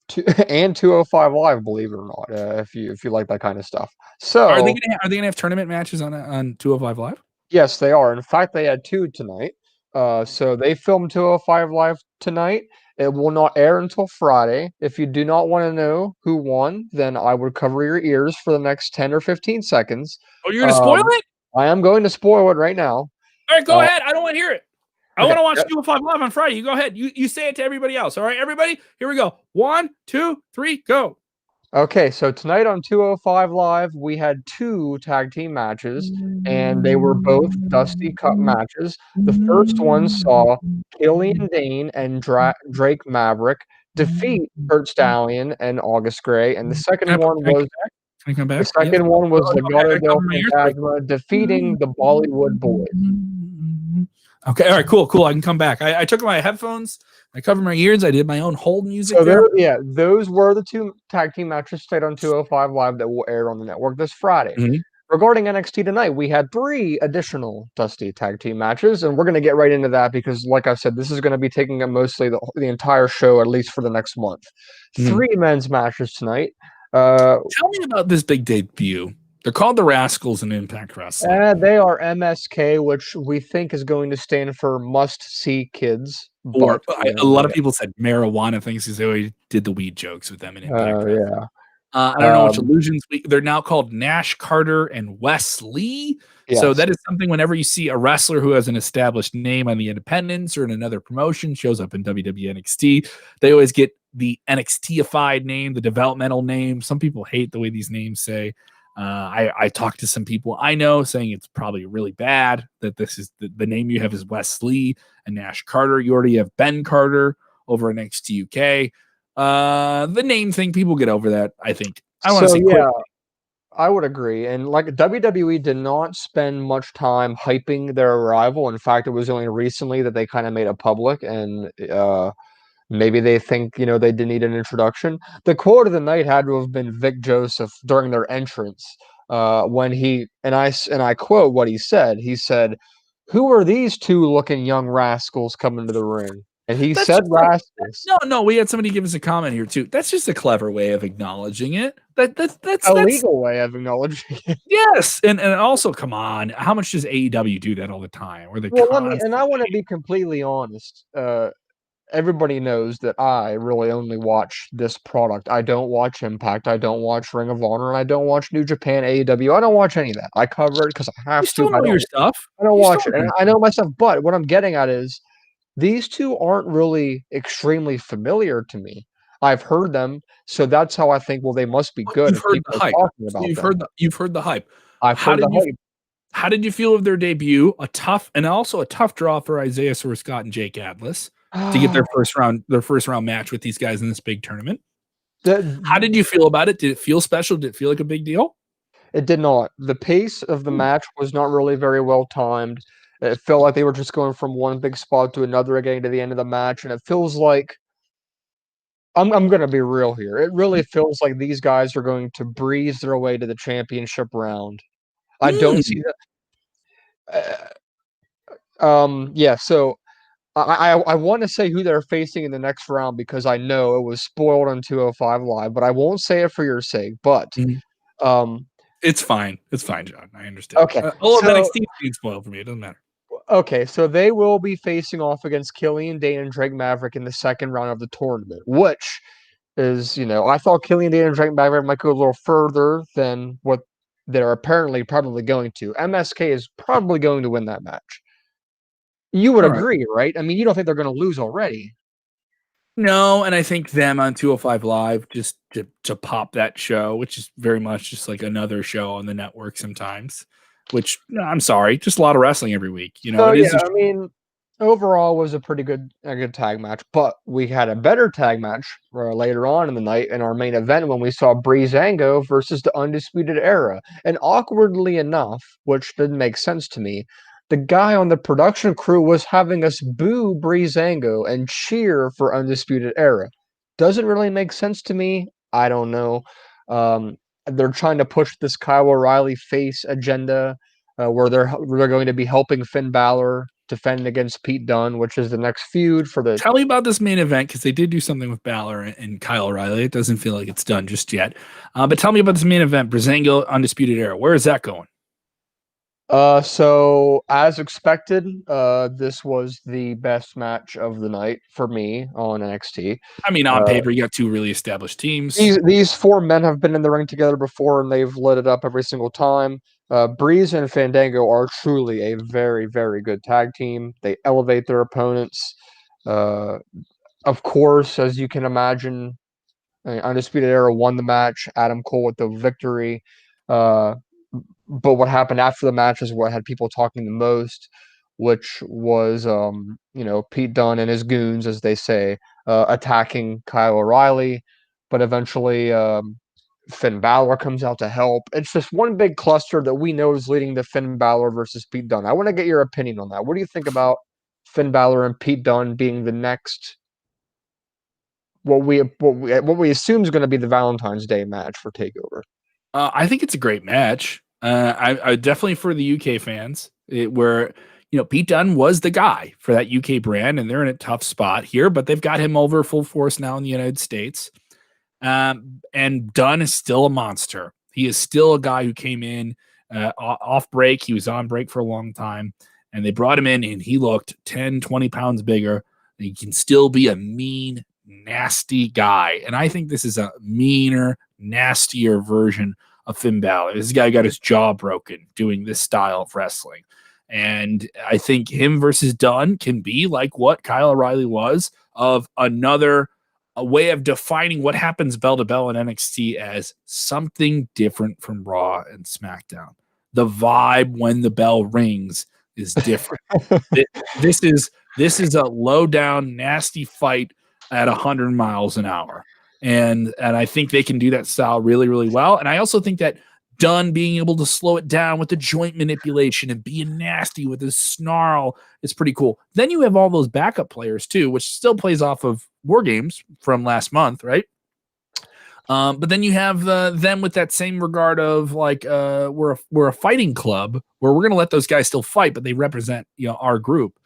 S2: 205 Live, believe it or not, if you like that kind of stuff. So
S1: are they gonna have tournament matches on 205 Live?
S2: Yes, they are. In fact, they had 2 tonight. So they filmed 205 Live tonight. It will not air until Friday. If you do not want to know who won, then I would cover your ears for the next 10 or 15 seconds.
S1: Oh, you're gonna spoil it?
S2: I am going to spoil it right now.
S1: All right, go ahead. I don't want to hear it. I want to watch 205 Live on Friday. You go ahead. You say it to everybody else. All right, everybody? Here we go. 1, 2, 3, go.
S2: Okay, so tonight on 205 Live, we had 2 tag team matches, and they were both Dusty Cup matches. The first one saw Killian Dane and Drake Maverick defeat Kurt Stallion and August Gray, and the second one was
S1: Can I come back?
S2: the second one was Legado del
S1: Fantasma
S2: Fantasma defeating the Bollywood Boys.
S1: Okay, all right, cool. I can come back. I took my headphones, I covered my ears, I did my own hold music.
S2: So those were the 2 tag team matches stayed on 205 Live that will air on the network this Friday. Regarding NXT tonight, we had 3 additional Dusty tag team matches, and we're going to get right into that because, like I said, this is going to be taking up mostly the entire show, at least for the next month. 3 men's matches tonight.
S1: Tell me about this big debut. They're called the Rascals in Impact Wrestling.
S2: They are MSK, which we think is going to stand for Must See Kids.
S1: Or a lot of people said marijuana things because they always did the weed jokes with them in Impact. I don't know which illusions. They're now called Nash, Carter, and Wesley. Yes. So that is something whenever you see a wrestler who has an established name on the independents or in another promotion shows up in WWE NXT, they always get the NXT-ified name, the developmental name. Some people hate the way these names say. I talked to some people I know saying it's probably really bad that this is the name you have is Wesley and Nash Carter. You already have Ben Carter over in NXT UK. The name thing, people get over that, I think. I want to say quickly.
S2: I would agree. And like WWE did not spend much time hyping their arrival. In fact, it was only recently that they kind of made it public, and maybe they think, they didn't need an introduction. The quote of the night had to have been Vic Joseph during their entrance, when I quote what he said. He said, "Who are these 2 looking young rascals coming to the ring?" And he said rascals.
S1: No, we had somebody give us a comment here too. That's just a clever way of acknowledging it. That's
S2: a legal way of acknowledging it.
S1: Yes, and also, come on, how much does AEW do that all the time? Where they
S2: I want to be completely honest. Everybody knows that I really only watch this product. I don't watch Impact. I don't watch Ring of Honor, and I don't watch New Japan, AEW. I don't watch any of that. I cover it because I have to.
S1: You still know your stuff.
S2: I don't watch it, and I know my stuff. But what I'm getting at is these 2 aren't really extremely familiar to me. I've heard them, so that's how I think. Well, they must be good.
S1: You've heard the hype. You've heard the hype.
S2: I've heard the hype.
S1: How did you feel of their debut? A tough draw for Isaiah Scott and Jake Atlas to get their first round match with these guys in this big tournament. How did you feel about it? Did it feel special? Did it feel like a big deal?
S2: It did not. The pace of the match was not really very well timed. It felt like they were just going from one big spot to another, getting to the end of the match, and it feels like I'm going to be real here. It really feels like these guys are going to breeze their way to the championship round. I don't see that. So I want to say who they're facing in the next round because I know it was spoiled on 205 Live, but I won't say it for your sake. But
S1: it's fine. It's fine, John. I understand.
S2: Okay.
S1: All of NXT being spoiled for me. It doesn't matter.
S2: Okay, so they will be facing off against Killian Dane and Drake Maverick in the second round of the tournament, which is, I thought Killian Dane and Drake Maverick might go a little further than what they're apparently probably going to. MSK is probably going to win that match. You would agree, right? I mean, you don't think they're going to lose already.
S1: No, and I think them on 205 Live just to pop that show, which is very much just like another show on the network sometimes. Which, I'm sorry, just a lot of wrestling every week.
S2: I mean, overall was a pretty good tag match, but we had a better tag match later on in the night in our main event when we saw Breezango versus the Undisputed Era. And awkwardly enough, which didn't make sense to me, the guy on the production crew was having us boo Breezango and cheer for Undisputed Era. Doesn't really make sense to me. I don't know. They're trying to push this Kyle O'Reilly face agenda where they're going to be helping Finn Balor defend against Pete Dunne, which is the next feud for the...
S1: Tell me about this main event, because they did do something with Balor and Kyle O'Reilly. It doesn't feel like it's done just yet. But tell me about this main event, Breezango Undisputed Era. Where is that going?
S2: So as expected, this was the best match of the night for me on NXT.
S1: I mean, on paper, you got 2 really established teams.
S2: These 4 men have been in the ring together before, and they've lit it up every single time. Breeze and Fandango are truly a very, very good tag team. They elevate their opponents. Of course, as you can imagine, Undisputed Era won the match. Adam Cole with the victory. Uh, but what happened after the match is what had people talking the most, which was, Pete Dunne and his goons, as they say, attacking Kyle O'Reilly. But eventually, Finn Balor comes out to help. It's just one big cluster that we know is leading to Finn Balor versus Pete Dunne. I want to get your opinion on that. What do you think about Finn Balor and Pete Dunne being the next what we assume is going to be the Valentine's Day match for Takeover?
S1: I think it's a great match. I definitely for the UK fans, where Pete Dunne was the guy for that UK brand, and they're in a tough spot here, but they've got him over full force now in the United States. And Dunne is still a monster. He is still a guy who came in off break. He was on break for a long time, and they brought him in, and he looked 10, 20 pounds bigger. He can still be a mean, nasty guy. And I think this is a meaner, nastier version of Finn Balor. This guy got his jaw broken doing this style of wrestling. And I think him versus Dunne can be like what Kyle O'Reilly was, of a way of defining what happens bell to bell in NXT as something different from Raw and SmackDown. The vibe when the bell rings is different. This is a low down, nasty fight at 100 miles an hour. And I think they can do that style really, really well. And I also think that Dunne being able to slow it down with the joint manipulation and being nasty with his snarl is pretty cool. Then you have all those backup players too, which still plays off of War Games from last month, right? But then you have them with that same regard of like we're a fighting club where we're going to let those guys still fight, but they represent our group.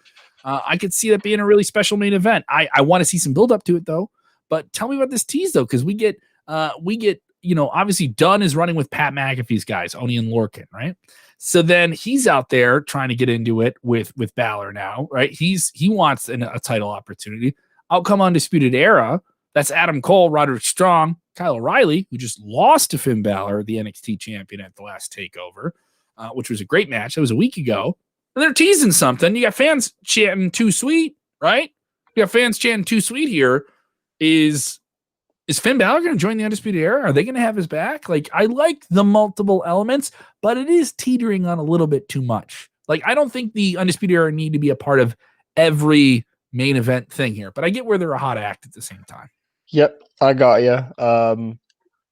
S1: I could see that being a really special main event. I want to see some build up to it though. But tell me about this tease though, because we get obviously Dunne is running with Pat McAfee's guys, Oni and Lorcan, right? So then he's out there trying to get into it with Balor now, right? He wants a title opportunity. Out come Undisputed Era. That's Adam Cole, Roderick Strong, Kyle O'Reilly, who just lost to Finn Balor, the NXT champion at the last takeover, which was a great match. That was a week ago. And they're teasing something. You got fans chanting "Too Sweet," right? You got fans chanting "Too Sweet" here. Is Finn Balor going to join the Undisputed Era? Are they going to have his back? Like, I like the multiple elements, but it is teetering on a little bit too much. Like, I don't think the Undisputed Era need to be a part of every main event thing here, but I get where they're a hot act at the same time.
S2: Yep, I got you.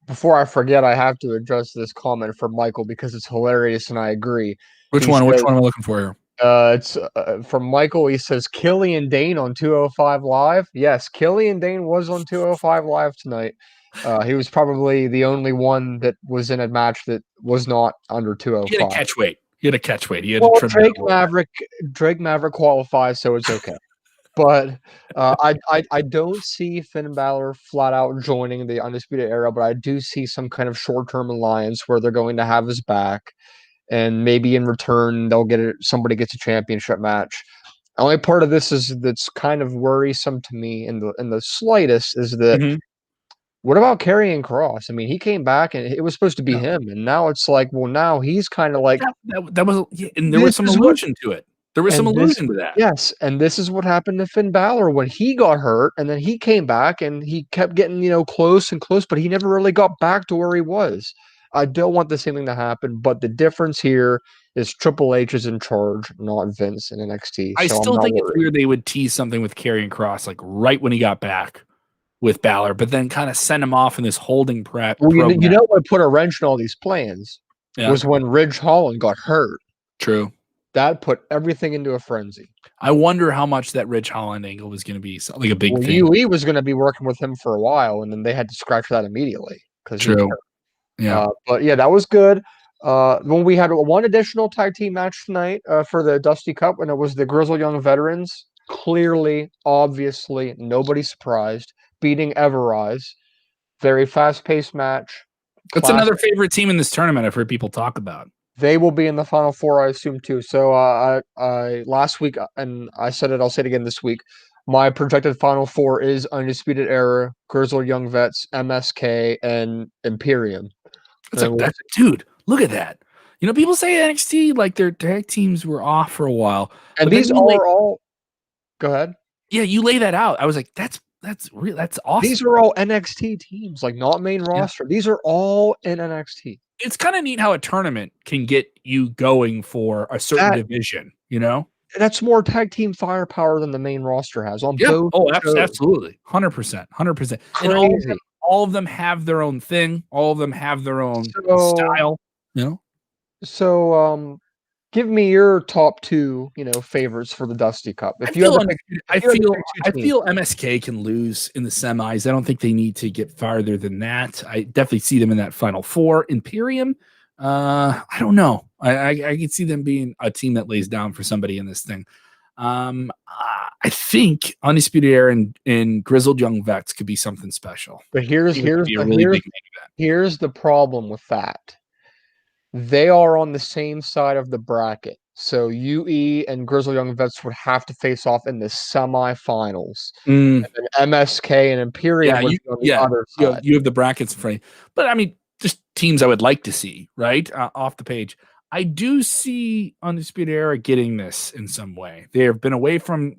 S2: Before I forget, I have to address this comment from Michael because it's hilarious and I agree.
S1: Which one am I looking for here?
S2: It's from Michael. He says Killian Dane on 205 Live. Yes, Killian Dane was on 205 Live tonight. He was probably the only one that was in a match that was not under 205.
S1: He had a catch weight. He had
S2: Drake Maverick qualifies, so it's okay. But I don't see Finn Balor flat out joining the Undisputed Era, but I do see some kind of short-term alliance where they're going to have his back. And maybe in return somebody gets a championship match. The only part of this that's kind of worrisome to me in the slightest is that what about Karrion Kross? I mean, he came back and it was supposed to be him, and now it's like, well, now he's kind of like
S1: that was, and there was some allusion to it. There was some allusion to that.
S2: Yes, and this is what happened to Finn Balor when he got hurt, and then he came back and he kept getting close and close, but he never really got back to where he was. I don't want the same thing to happen, but the difference here is Triple H is in charge, not Vince in NXT.
S1: I still think it's weird they would tease something with Karrion Kross like right when he got back with Balor, but then kind of send him off in this holding prep.
S2: Well, what put a wrench in all these plans was when Ridge Holland got hurt.
S1: True.
S2: That put everything into a frenzy.
S1: I wonder how much that Ridge Holland angle was going to be like a big thing.
S2: UE was going to be working with him for a while, and then they had to scratch that immediately.
S1: True. Yeah.
S2: But yeah, that was good. When we had one additional tag team match tonight for the Dusty Cup, and it was the Grizzled Young Veterans. Clearly, obviously, nobody surprised, beating Everrise. Very fast-paced match.
S1: That's another favorite team in this tournament I've heard people talk about.
S2: They will be in the Final Four, I assume, too. So I last week, and I said it, I'll say it again this week, my projected Final Four is Undisputed Era, Grizzled Young Vets, MSK, and Imperium.
S1: Dude, look at that. You know, people say NXT like their tag teams were off for a while,
S2: And
S1: but then
S2: these are all. Go ahead.
S1: yeah, you lay that out. I was like, that's real. That's awesome.
S2: These are all NXT teams, like not main roster. These are all in NXT.
S1: It's kind of neat how a tournament can get you going for a certain division, you know?
S2: That's more tag team firepower than the main roster has on
S1: Yeah.
S2: both.
S1: Oh,
S2: shows.
S1: absolutely. 100%. 100%. And all of them have their own thing. All of them have their own style, you know?
S2: So, give me your top two, favorites for the Dusty Cup.
S1: I feel MSK can lose in the semis. I don't think they need to get farther than that. I definitely see them in that Final Four. Imperium, I don't know. I can see them being a team that lays down for somebody in this thing. I think Undisputed Era and Grizzled Young Vets could be something special.
S2: But here's the problem with that. They are on the same side of the bracket. So UE and Grizzled Young Vets would have to face off in the semifinals. And then MSK and Imperium would be on the other side.
S1: You have the brackets in front. But I mean, just teams I would like to see, right? Off the page. I do see Undisputed Era getting this in some way. They've been away from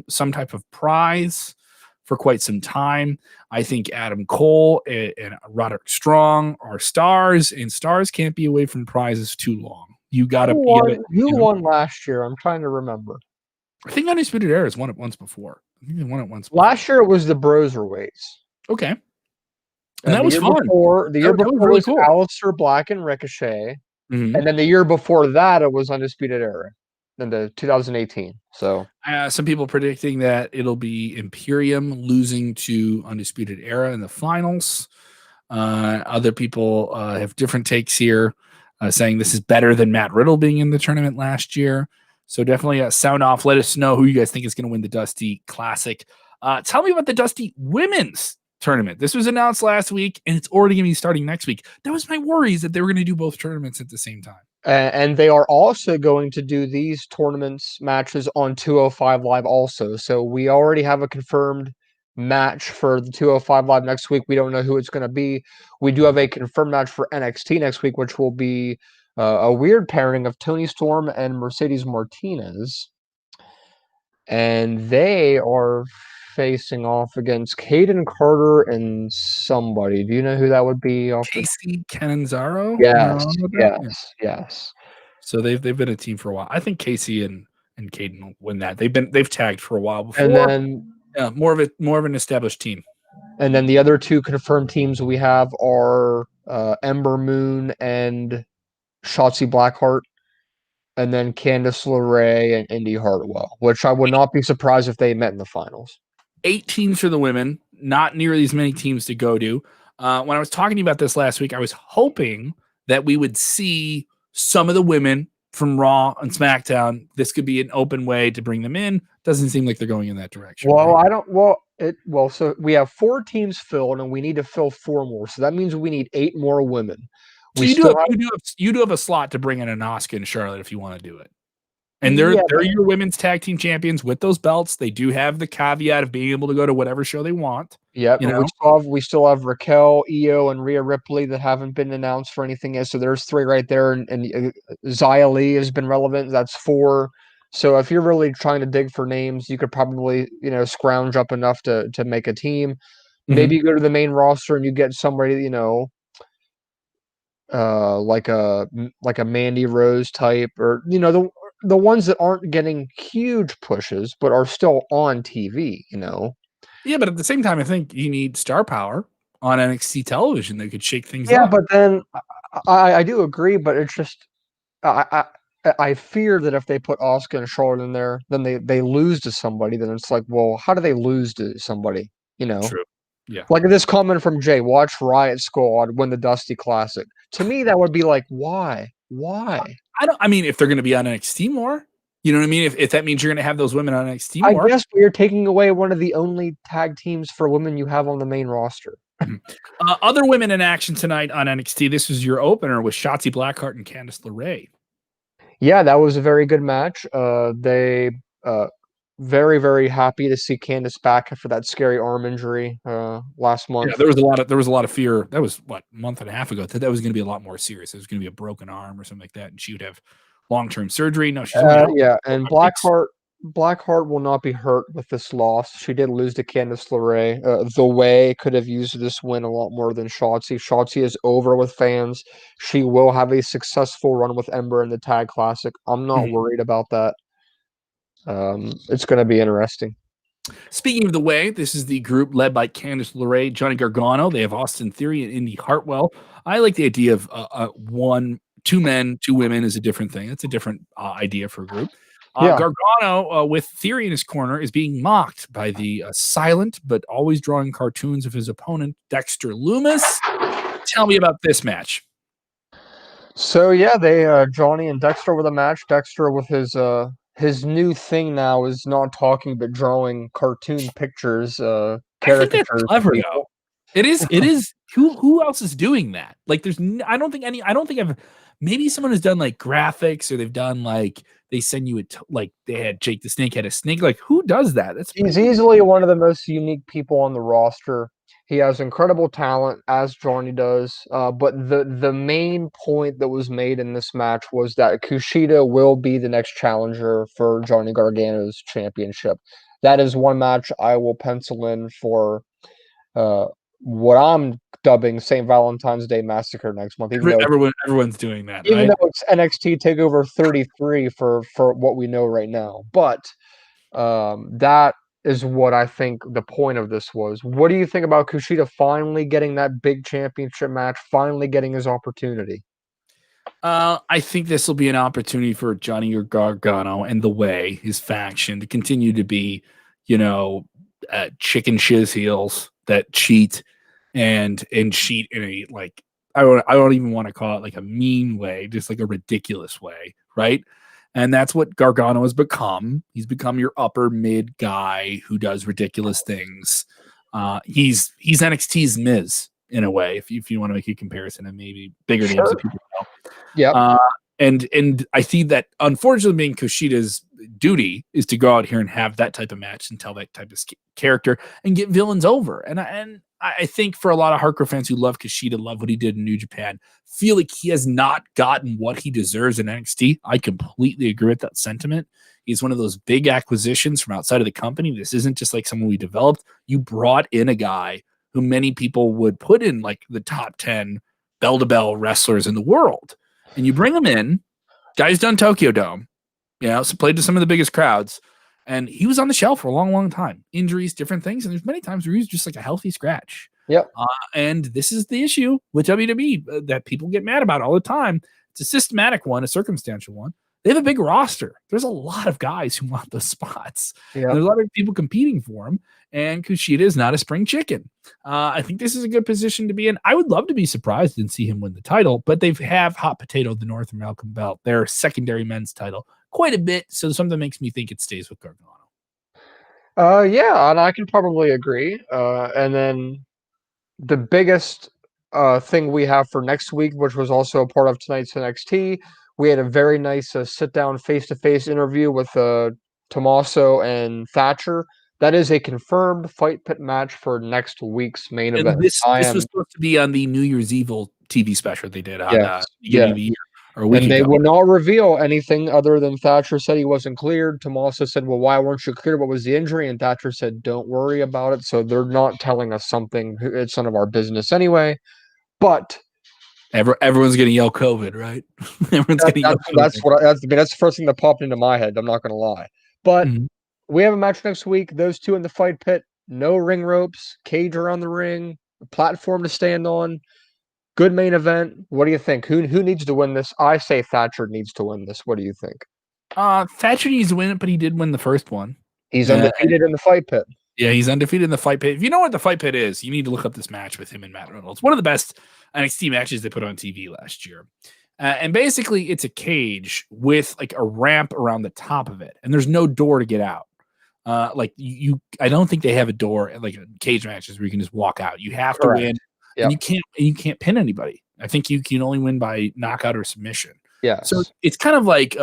S1: some type of prize for quite some time. I think Adam Cole and Roderick Strong are stars, and stars can't be away from prizes too long. You got to be.
S2: Who won last year? I'm trying to remember.
S1: I think Undisputed Era has won it once before. I think they won it once.
S2: Last year it was the Broserweights.
S1: Okay. And that was fun.
S2: The year before was cool. Aleister Black and Ricochet. Mm-hmm. And then the year before that, it was Undisputed Era in the 2018. So
S1: some people predicting that it'll be Imperium losing to Undisputed Era in the finals. Other people have different takes here, saying this is better than Matt Riddle being in the tournament last year. So definitely sound off. Let us know who you guys think is going to win the Dusty Classic. Tell me about the Dusty Women's Tournament. This was announced last week, and it's already going to be starting next week. That was my worries that they were going to do both tournaments at the same time.
S2: And they are also going to do these tournaments matches on 205 Live also. So we already have a confirmed match for the 205 Live next week. We don't know who it's going to be. We do have a confirmed match for NXT next week, which will be a weird pairing of Toni Storm and Mercedes Martinez. And they are facing off against Caden Carter and somebody. Do you know who that would be?
S1: Casey Canizaro?
S2: Yes.
S1: So they've been a team for a while. I think Casey and Caden will win that. They've tagged for a while before.
S2: And then
S1: more of an established team.
S2: And then the other two confirmed teams we have are Ember Moon and Shotzi Blackheart. And then Candice LeRae and Indy Hartwell, which I would not be surprised if they met in the finals.
S1: 8 teams for the women, not nearly as many teams to go to. When I was talking about this last week, I was hoping that we would see some of the women from Raw and SmackDown. This could be an open way to bring them in. Doesn't seem like they're going in that direction.
S2: Well, right? So we have 4 teams filled, and we need to fill 4 more. So that means we need 8 more women.
S1: So you do have a slot to bring in an Asuka and Charlotte if you want to do it. And they're your women's tag team champions with those belts. They do have the caveat of being able to go to whatever show they want.
S2: Yeah, we still have Raquel, Io, and Rhea Ripley that haven't been announced for anything yet. So there's 3 right there, and Xia Li has been relevant. That's 4. So if you're really trying to dig for names, you could probably scrounge up enough to make a team. Mm-hmm. Maybe you go to the main roster and you get somebody like a Mandy Rose type, or the ones that aren't getting huge pushes but are still on TV.
S1: Yeah, but at the same time, I think you need star power on NXT television that could shake things up.
S2: Yeah, but then I do agree, but it's just I fear that if they put Asuka and Charlotte in there, then they lose to somebody. Then it's like, well, how do they lose to somebody?
S1: True. Yeah.
S2: Like this comment from Jay, watch Riot Squad win the Dusty Classic. To me, that would be like, why?
S1: I mean, if they're going to be on NXT more, you know what I mean? If that means you're going to have those women on NXT more.
S2: I guess you're taking away one of the only tag teams for women you have on the main roster.
S1: Other women in action tonight on NXT. This is your opener with Shotzi Blackheart and Candice LeRae.
S2: Yeah, that was a very good match. very, very happy to see Candice back after that scary arm injury last month.
S1: Yeah, there was a lot of fear. That was what, a month and a half ago. That was going to be a lot more serious. It was going to be a broken arm or something like that, and she would have long-term surgery. No, she's only out.
S2: Yeah, and Blackheart will not be hurt with this loss. She did lose to Candice LeRae. The Way could have used this win a lot more than Shotzi. Shotzi is over with fans. She will have a successful run with Ember in the Tag Classic. I'm not worried about that. It's going to be interesting.
S1: Speaking of The Way, this is the group led by Candice LeRae, Johnny Gargano. They have Austin Theory and Indy Hartwell. I like the idea of two men, two women is a different thing. It's a different idea for a group. Gargano, with Theory in his corner, is being mocked by the silent but always drawing cartoons of his opponent, Dexter Lumis. Tell me about this match.
S2: So yeah, they Johnny and Dexter with a match. Dexter with his new thing now is not talking but drawing cartoon pictures, caricatures.
S1: I think that's clever though. It is. Who else is doing that? Like, I don't think I've. Maybe someone has done like graphics, or they've done like they send you like they had Jake the Snake had a snake. Like, who does that?
S2: He's easily one of the most unique people on the roster. He has incredible talent, as Johnny does. But the main point that was made in this match was that Kushida will be the next challenger for Johnny Gargano's championship. That is one match I will pencil in for what I'm dubbing St. Valentine's Day Massacre next month.
S1: Everyone's doing that,
S2: even though it's NXT TakeOver 33 for what we know right now. But that is what I think the point of this was. What do you think about Kushida finally getting that big championship match, finally getting his opportunity?
S1: I think this will be an opportunity for Johnny Gargano and The Way, his faction, to continue to be, chicken shiz heels that cheat and cheat in a, like, I don't even want to call it like a mean way, just like a ridiculous way, right? And that's what Gargano has become. He's become your upper mid guy who does ridiculous things. He's NXT's Miz in a way, if you want to make a comparison, and maybe bigger names that people know.
S2: Yeah.
S1: And I see that, unfortunately, being Kushida's duty is to go out here and have that type of match and tell that type of character and get villains over. And I think for a lot of hardcore fans who love Kushida, love what he did in New Japan, feel like he has not gotten what he deserves in NXT. I completely agree with that sentiment. He's one of those big acquisitions from outside of the company. This isn't just like someone we developed. You brought in a guy who many people would put in like the top 10 bell-to-bell wrestlers in the world. And you bring him in, guy's done Tokyo Dome, so played to some of the biggest crowds, and he was on the shelf for a long, long time. Injuries, different things, and there's many times where he's just like a healthy scratch.
S2: Yep.
S1: And this is the issue with WWE that people get mad about all the time. It's a systematic one, a circumstantial one. They have a big roster. There's a lot of guys who want those spots. Yeah. There's a lot of people competing for them, and Kushida is not a spring chicken. I think this is a good position to be in. I would love to be surprised and see him win the title, but they have hot potato the North American belt, their secondary men's title, quite a bit. So something makes me think it stays with Gargano.
S2: Yeah, and I can probably agree. And then the biggest thing we have for next week, which was also a part of tonight's NXT, we had a very nice sit-down face-to-face interview with Tommaso and Thatcher. That is a confirmed Fight Pit match for next week's main event.
S1: This was supposed to be on the New Year's Evil TV special they did on the beginning of the year.
S2: And they will not reveal anything other than Thatcher said he wasn't cleared. Tommaso said, well, why weren't you cleared? What was the injury? And Thatcher said, don't worry about it. So they're not telling us something. It's none of our business anyway. But
S1: everyone's going to yell COVID, right? Everyone's going to yell COVID.
S2: That's the first thing that popped into my head. I'm not going to lie. But we have a match next week. Those two in the Fight Pit. No ring ropes. Cage around the ring. A platform to stand on. Good main event. What do you think? Who needs to win this? I say Thatcher needs to win this. What do you think?
S1: Thatcher needs to win it, but he did win the first one.
S2: He's undefeated in the Fight Pit.
S1: Yeah, he's undefeated in the Fight Pit. If you know what the Fight Pit is, you need to look up this match with him and Matt Reynolds. One of the best NXT matches they put on TV last year. And basically, it's a cage with like a ramp around the top of it, and there's no door to get out. I don't think they have a door like cage matches where you can just walk out. You have to win. Yep. And you can't pin anybody. I think you can only win by knockout or submission. Yeah. So it's kind of like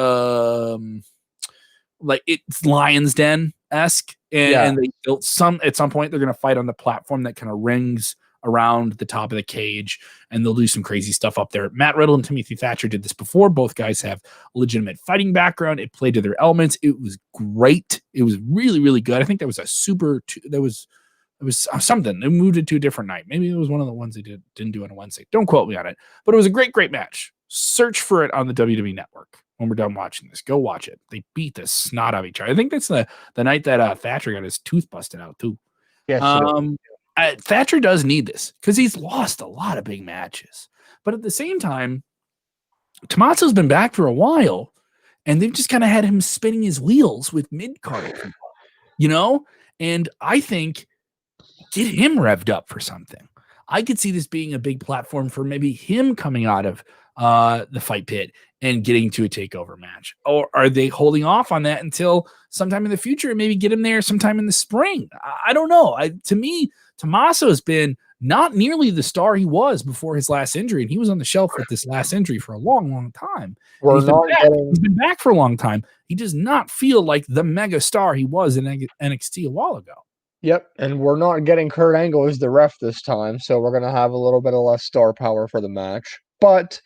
S1: it's Lion's Den esque, and they built at some point they're going to fight on the platform that kind of rings around the top of the cage, and they'll do some crazy stuff up there. Matt Riddle and Timothy Thatcher did this before. Both guys have legitimate fighting background. It played to their elements. It was great. It was really, really good. I think that was it was something. They moved it to a different night. Maybe it was one of the ones they didn't do on a Wednesday. Don't quote me on it, but it was a great, great match. Search for it on the WWE Network when we're done watching this. Go watch it. They beat the snot out of each other. I think that's the night that Thatcher got his tooth busted out too.
S2: Yes.
S1: Thatcher does need this because he's lost a lot of big matches. But at the same time, Tommaso's been back for a while, and they've just kind of had him spinning his wheels with mid-card people, And I think get him revved up for something. I could see this being a big platform for maybe him coming out of the fight pit and getting to a takeover match. Or are they holding off on that until sometime in the future and maybe get him there sometime in the spring? I don't know. To me, Tommaso has been not nearly the star he was before his last injury, and he was on the shelf with this last injury for a long, long time. He's been back for a long time. He does not feel like the mega star he was in NXT a while ago.
S2: Yep, and we're not getting Kurt Angle as the ref this time, so we're going to have a little bit of less star power for the match. But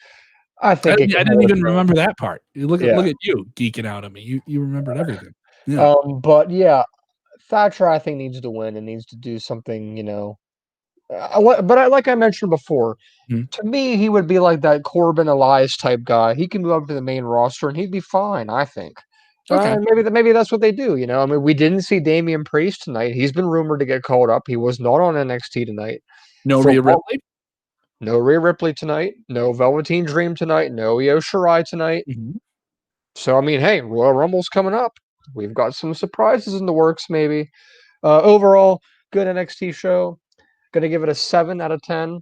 S2: I think
S1: I didn't even remember that part. Look at you geeking out at me. You remembered everything. Yeah.
S2: But yeah, Thatcher I think needs to win and needs to do something, like I mentioned before, to me he would be like that Corbin Elias type guy. He can move up to the main roster and he'd be fine, I think. Okay. Maybe that's what they do, I mean, we didn't see Damian Priest tonight. He's been rumored to get called up. He was not on NXT tonight.
S1: No Rhea Ripley?
S2: No Rhea Ripley tonight. No Velveteen Dream tonight. No Io Shirai tonight. So, I mean, hey, Royal Rumble's coming up. We've got some surprises in the works, maybe. Overall, good NXT show. Going to give it a 7 out of 10.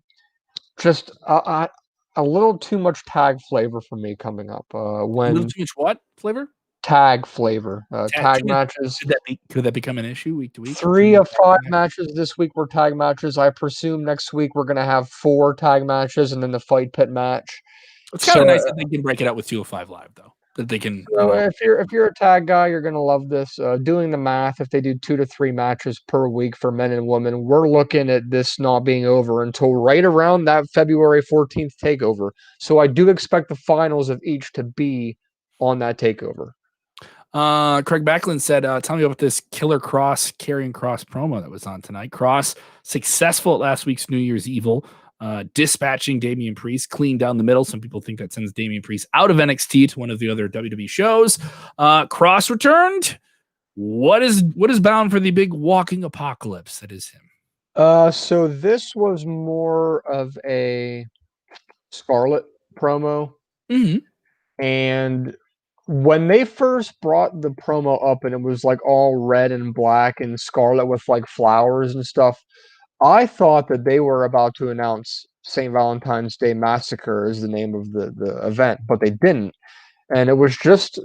S2: Just a little too much tag flavor for me coming up.
S1: A little too much what flavor?
S2: Tag flavor. Tag matches.
S1: Could that become an issue week to week?
S2: 3 of 5 matches this week were tag matches. I presume next week we're going to have 4 tag matches and then the fight pit match.
S1: It's kind of nice that they can break it out with 205 Live, though. That they can.
S2: So if you're a tag guy, you're going to love this. Doing the math, if they do 2 to 3 matches per week for men and women, we're looking at this not being over until right around that February 14th takeover. So I do expect the finals of each to be on that takeover.
S1: Craig Backlund said, tell me about this Killer Cross Karrion Kross promo that was on tonight. Cross successful at last week's New Year's Evil, dispatching Damian Priest clean down the middle. Some people think that sends Damian Priest out of NXT to one of the other WWE shows. Cross returned. What is bound for the big walking apocalypse that is him?
S2: So this was more of a Scarlet promo. And when they first brought the promo up and it was like all red and black and scarlet with like flowers and stuff, I thought that they were about to announce St. Valentine's Day Massacre as the name of the event, but they didn't. And it was just,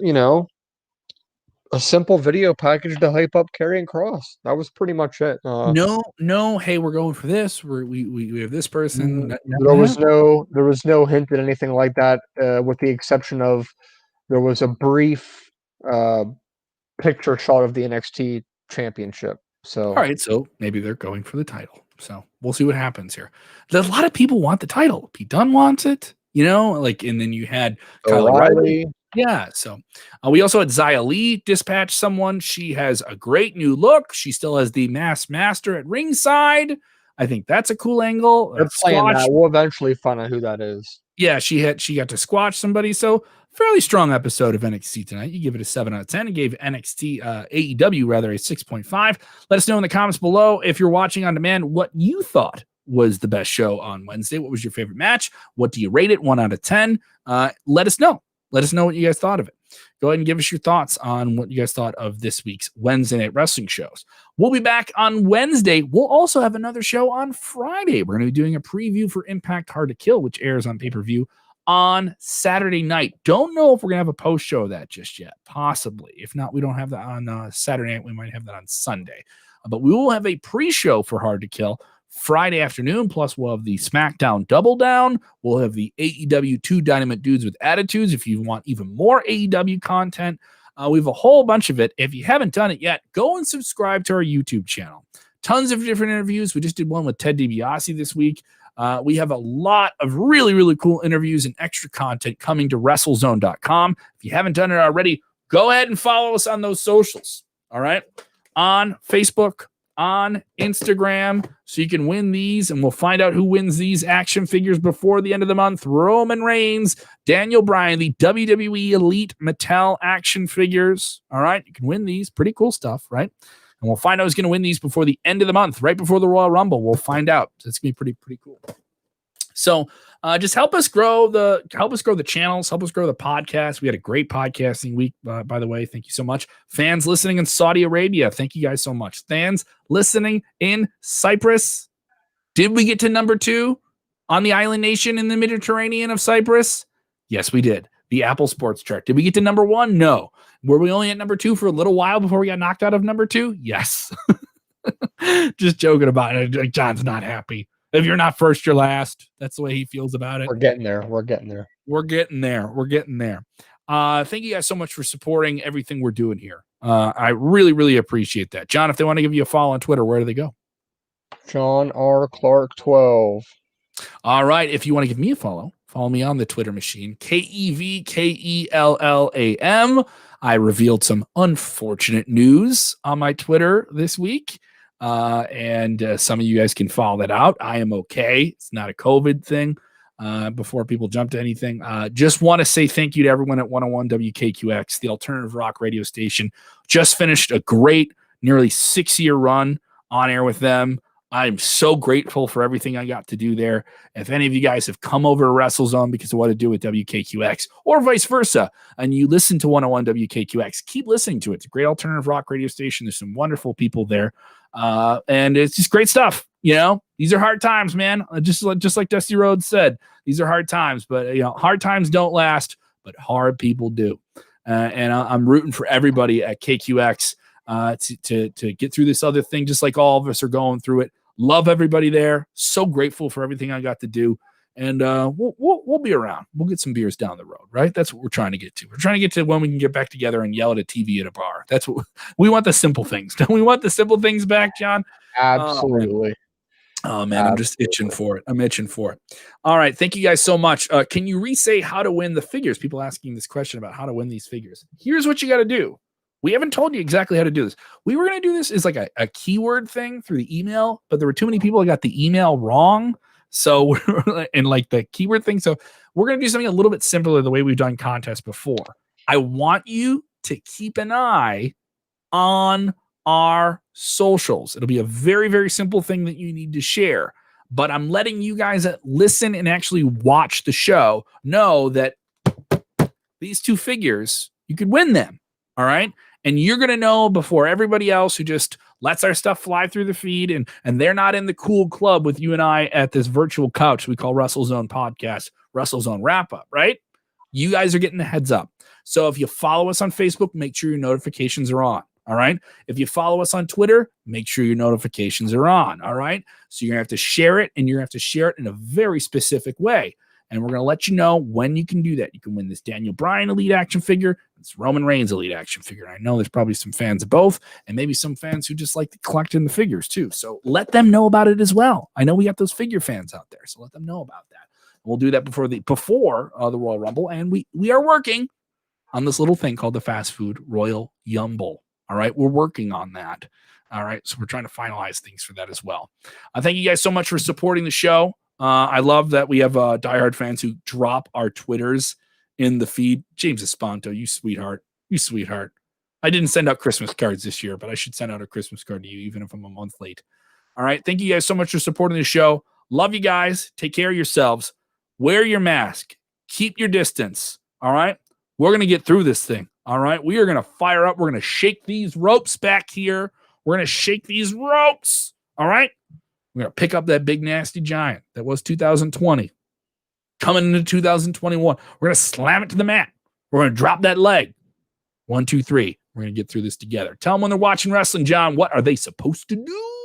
S2: a simple video package to hype up Karrion Kross. That was pretty much it.
S1: No. Hey, we're going for this. We have this person.
S2: There was no hint at anything like that, with the exception of there was a brief picture shot of the NXT championship. So
S1: all right, so maybe they're going for the title. So we'll see what happens here. There's a lot of people want the title. Pete Dunne wants it, and then you had Kyle O'Reilly. Yeah, so we also had Xia Li dispatch someone. She has a great new look. She still has the Masked Master at ringside. I think that's a cool angle.
S2: They're playing that. We'll eventually find out who that is. Yeah,
S1: she got to squash somebody. So fairly strong episode of NXT tonight. You give it a 7 out of 10 and gave NXT AEW rather a 6.5. Let us know in the comments below if you're watching on demand what you thought was the best show on Wednesday. What was your favorite match? What do you rate it? 1 out of 10. Let us know. Let us know what you guys thought of it. Go ahead and give us your thoughts on what you guys thought of this week's Wednesday Night Wrestling shows. We'll be back on Wednesday. We'll also have another show on Friday. We're going to be doing a preview for Impact Hard to Kill, which airs on pay-per-view on Saturday night. Don't know if we're going to have a post show of that just yet. Possibly. If not, we don't have that on Saturday night. We might have that on Sunday. But we will have a pre-show for Hard to Kill Friday afternoon, plus we'll have the SmackDown Double Down. We'll have the AEW 2 Dynamite Dudes with Attitudes if you want even more AEW content. We have a whole bunch of it. If you haven't done it yet, go and subscribe to our YouTube channel. Tons of different interviews. We just did one with Ted DiBiase this week. We have a lot of really, really cool interviews and extra content coming to WrestleZone.com. If you haven't done it already, go ahead and follow us on those socials. All right. On Facebook, on Instagram, so you can win these, and we'll find out who wins these action figures before the end of the month. Roman Reigns, Daniel Bryan, the WWE Elite Mattel action figures. All right. You can win these. Pretty cool stuff, right? And we'll find out who's going to win these before the end of the month, right before the Royal Rumble. We'll find out. It's going to be pretty cool. So just help us grow the channels, help us grow the podcast. We had a great podcasting week, by the way. Thank you so much. Fans listening in Saudi Arabia, thank you guys so much. Fans listening in Cyprus. Did we get to number 2 on the island nation in the Mediterranean of Cyprus? Yes, we did. The Apple Sports chart. Did we get to number 1? No. Were we only at number 2 for a little while before we got knocked out of number 2? Yes. Just joking about it. Like, John's not happy. If you're not first, you're last. That's the way he feels about it.
S2: We're getting there.
S1: Thank you guys so much for supporting everything we're doing here. I really, really appreciate that. John, if they want to give you a follow on Twitter, where do they go?
S2: John R. Clark 12.
S1: All right. If you want to give me a follow me on the Twitter machine, KEVKELLAM. I revealed some unfortunate news on my Twitter this week. And some of you guys can follow that out. I am okay. It's not a COVID thing. Before people jump to anything, just want to say thank you to everyone at 101 WKQX, the alternative rock radio station. Just finished a great, nearly 6-year run on air with them. I'm so grateful for everything I got to do there. If any of you guys have come over to WrestleZone because of what to do with WKQX or vice versa, and you listen to 101 WKQX, keep listening to it. It's a great alternative rock radio station. There's some wonderful people there. And it's just great stuff. You know, these are hard times, man. Just like Dusty Rhodes said, these are hard times, but hard times don't last, but hard people do. And I'm rooting for everybody at KQX to get through this other thing, just like all of us are going through it. Love everybody there. So grateful for everything I got to do. And we'll be around. We'll get some beers down the road, right? That's what we're trying to get to. We're trying to get to when we can get back together and yell at a TV at a bar. That's what we want. The simple things. Don't we want the simple things back, John?
S2: Absolutely.
S1: Oh man, I'm just itching for it. All right. Thank you guys so much. Can you re-say how to win the figures? People asking this question about how to win these figures. Here's what you got to do. We haven't told you exactly how to do this. We were going to do this as like a keyword thing through the email, but there were too many people that got the email wrong. So, and like the keyword thing. So we're going to do something a little bit simpler the way we've done contests before. I want you to keep an eye on our socials. It'll be a very, very simple thing that you need to share, but I'm letting you guys that listen and actually watch the show know that these 2 figures, you could win them. All right. And you're going to know before everybody else who just lets our stuff fly through the feed and they're not in the cool club with you and I at this virtual couch we call WrestleZone Podcast, WrestleZone Wrap Up, right? You guys are getting the heads up. So if you follow us on Facebook, make sure your notifications are on. All right. If you follow us on Twitter, make sure your notifications are on. All right. So you're going to have to share it, and you're going to have to share it in a very specific way. And we're going to let you know when you can do that. You can win this Daniel Bryan Elite action figure. It's Roman Reigns Elite action figure. And I know there's probably some fans of both, and maybe some fans who just like to collect in the figures too. So let them know about it as well. I know we got those figure fans out there, so let them know about that. We'll do that before the Royal Rumble, and we are working on this little thing called the Fast Food Royal Yumble. All right, we're working on that. All right, so we're trying to finalize things for that as well. Thank you guys so much for supporting the show. I love that we have diehard fans who drop our Twitters in the feed. James Espanto, you sweetheart. I didn't send out Christmas cards this year, but I should send out a Christmas card to you, even if I'm a month late. All right. Thank you guys so much for supporting the show. Love you guys. Take care of yourselves. Wear your mask. Keep your distance. All right. We're going to get through this thing. All right. We are going to fire up. We're going to shake these ropes back here. We're going to shake these ropes. All right. We're going to pick up that big, nasty giant that was 2020. Coming into 2021. We're going to slam it to the mat. We're going to drop that leg. 1, 2, 3. We're going to get through this together. Tell them when they're watching wrestling, John, what are they supposed to do?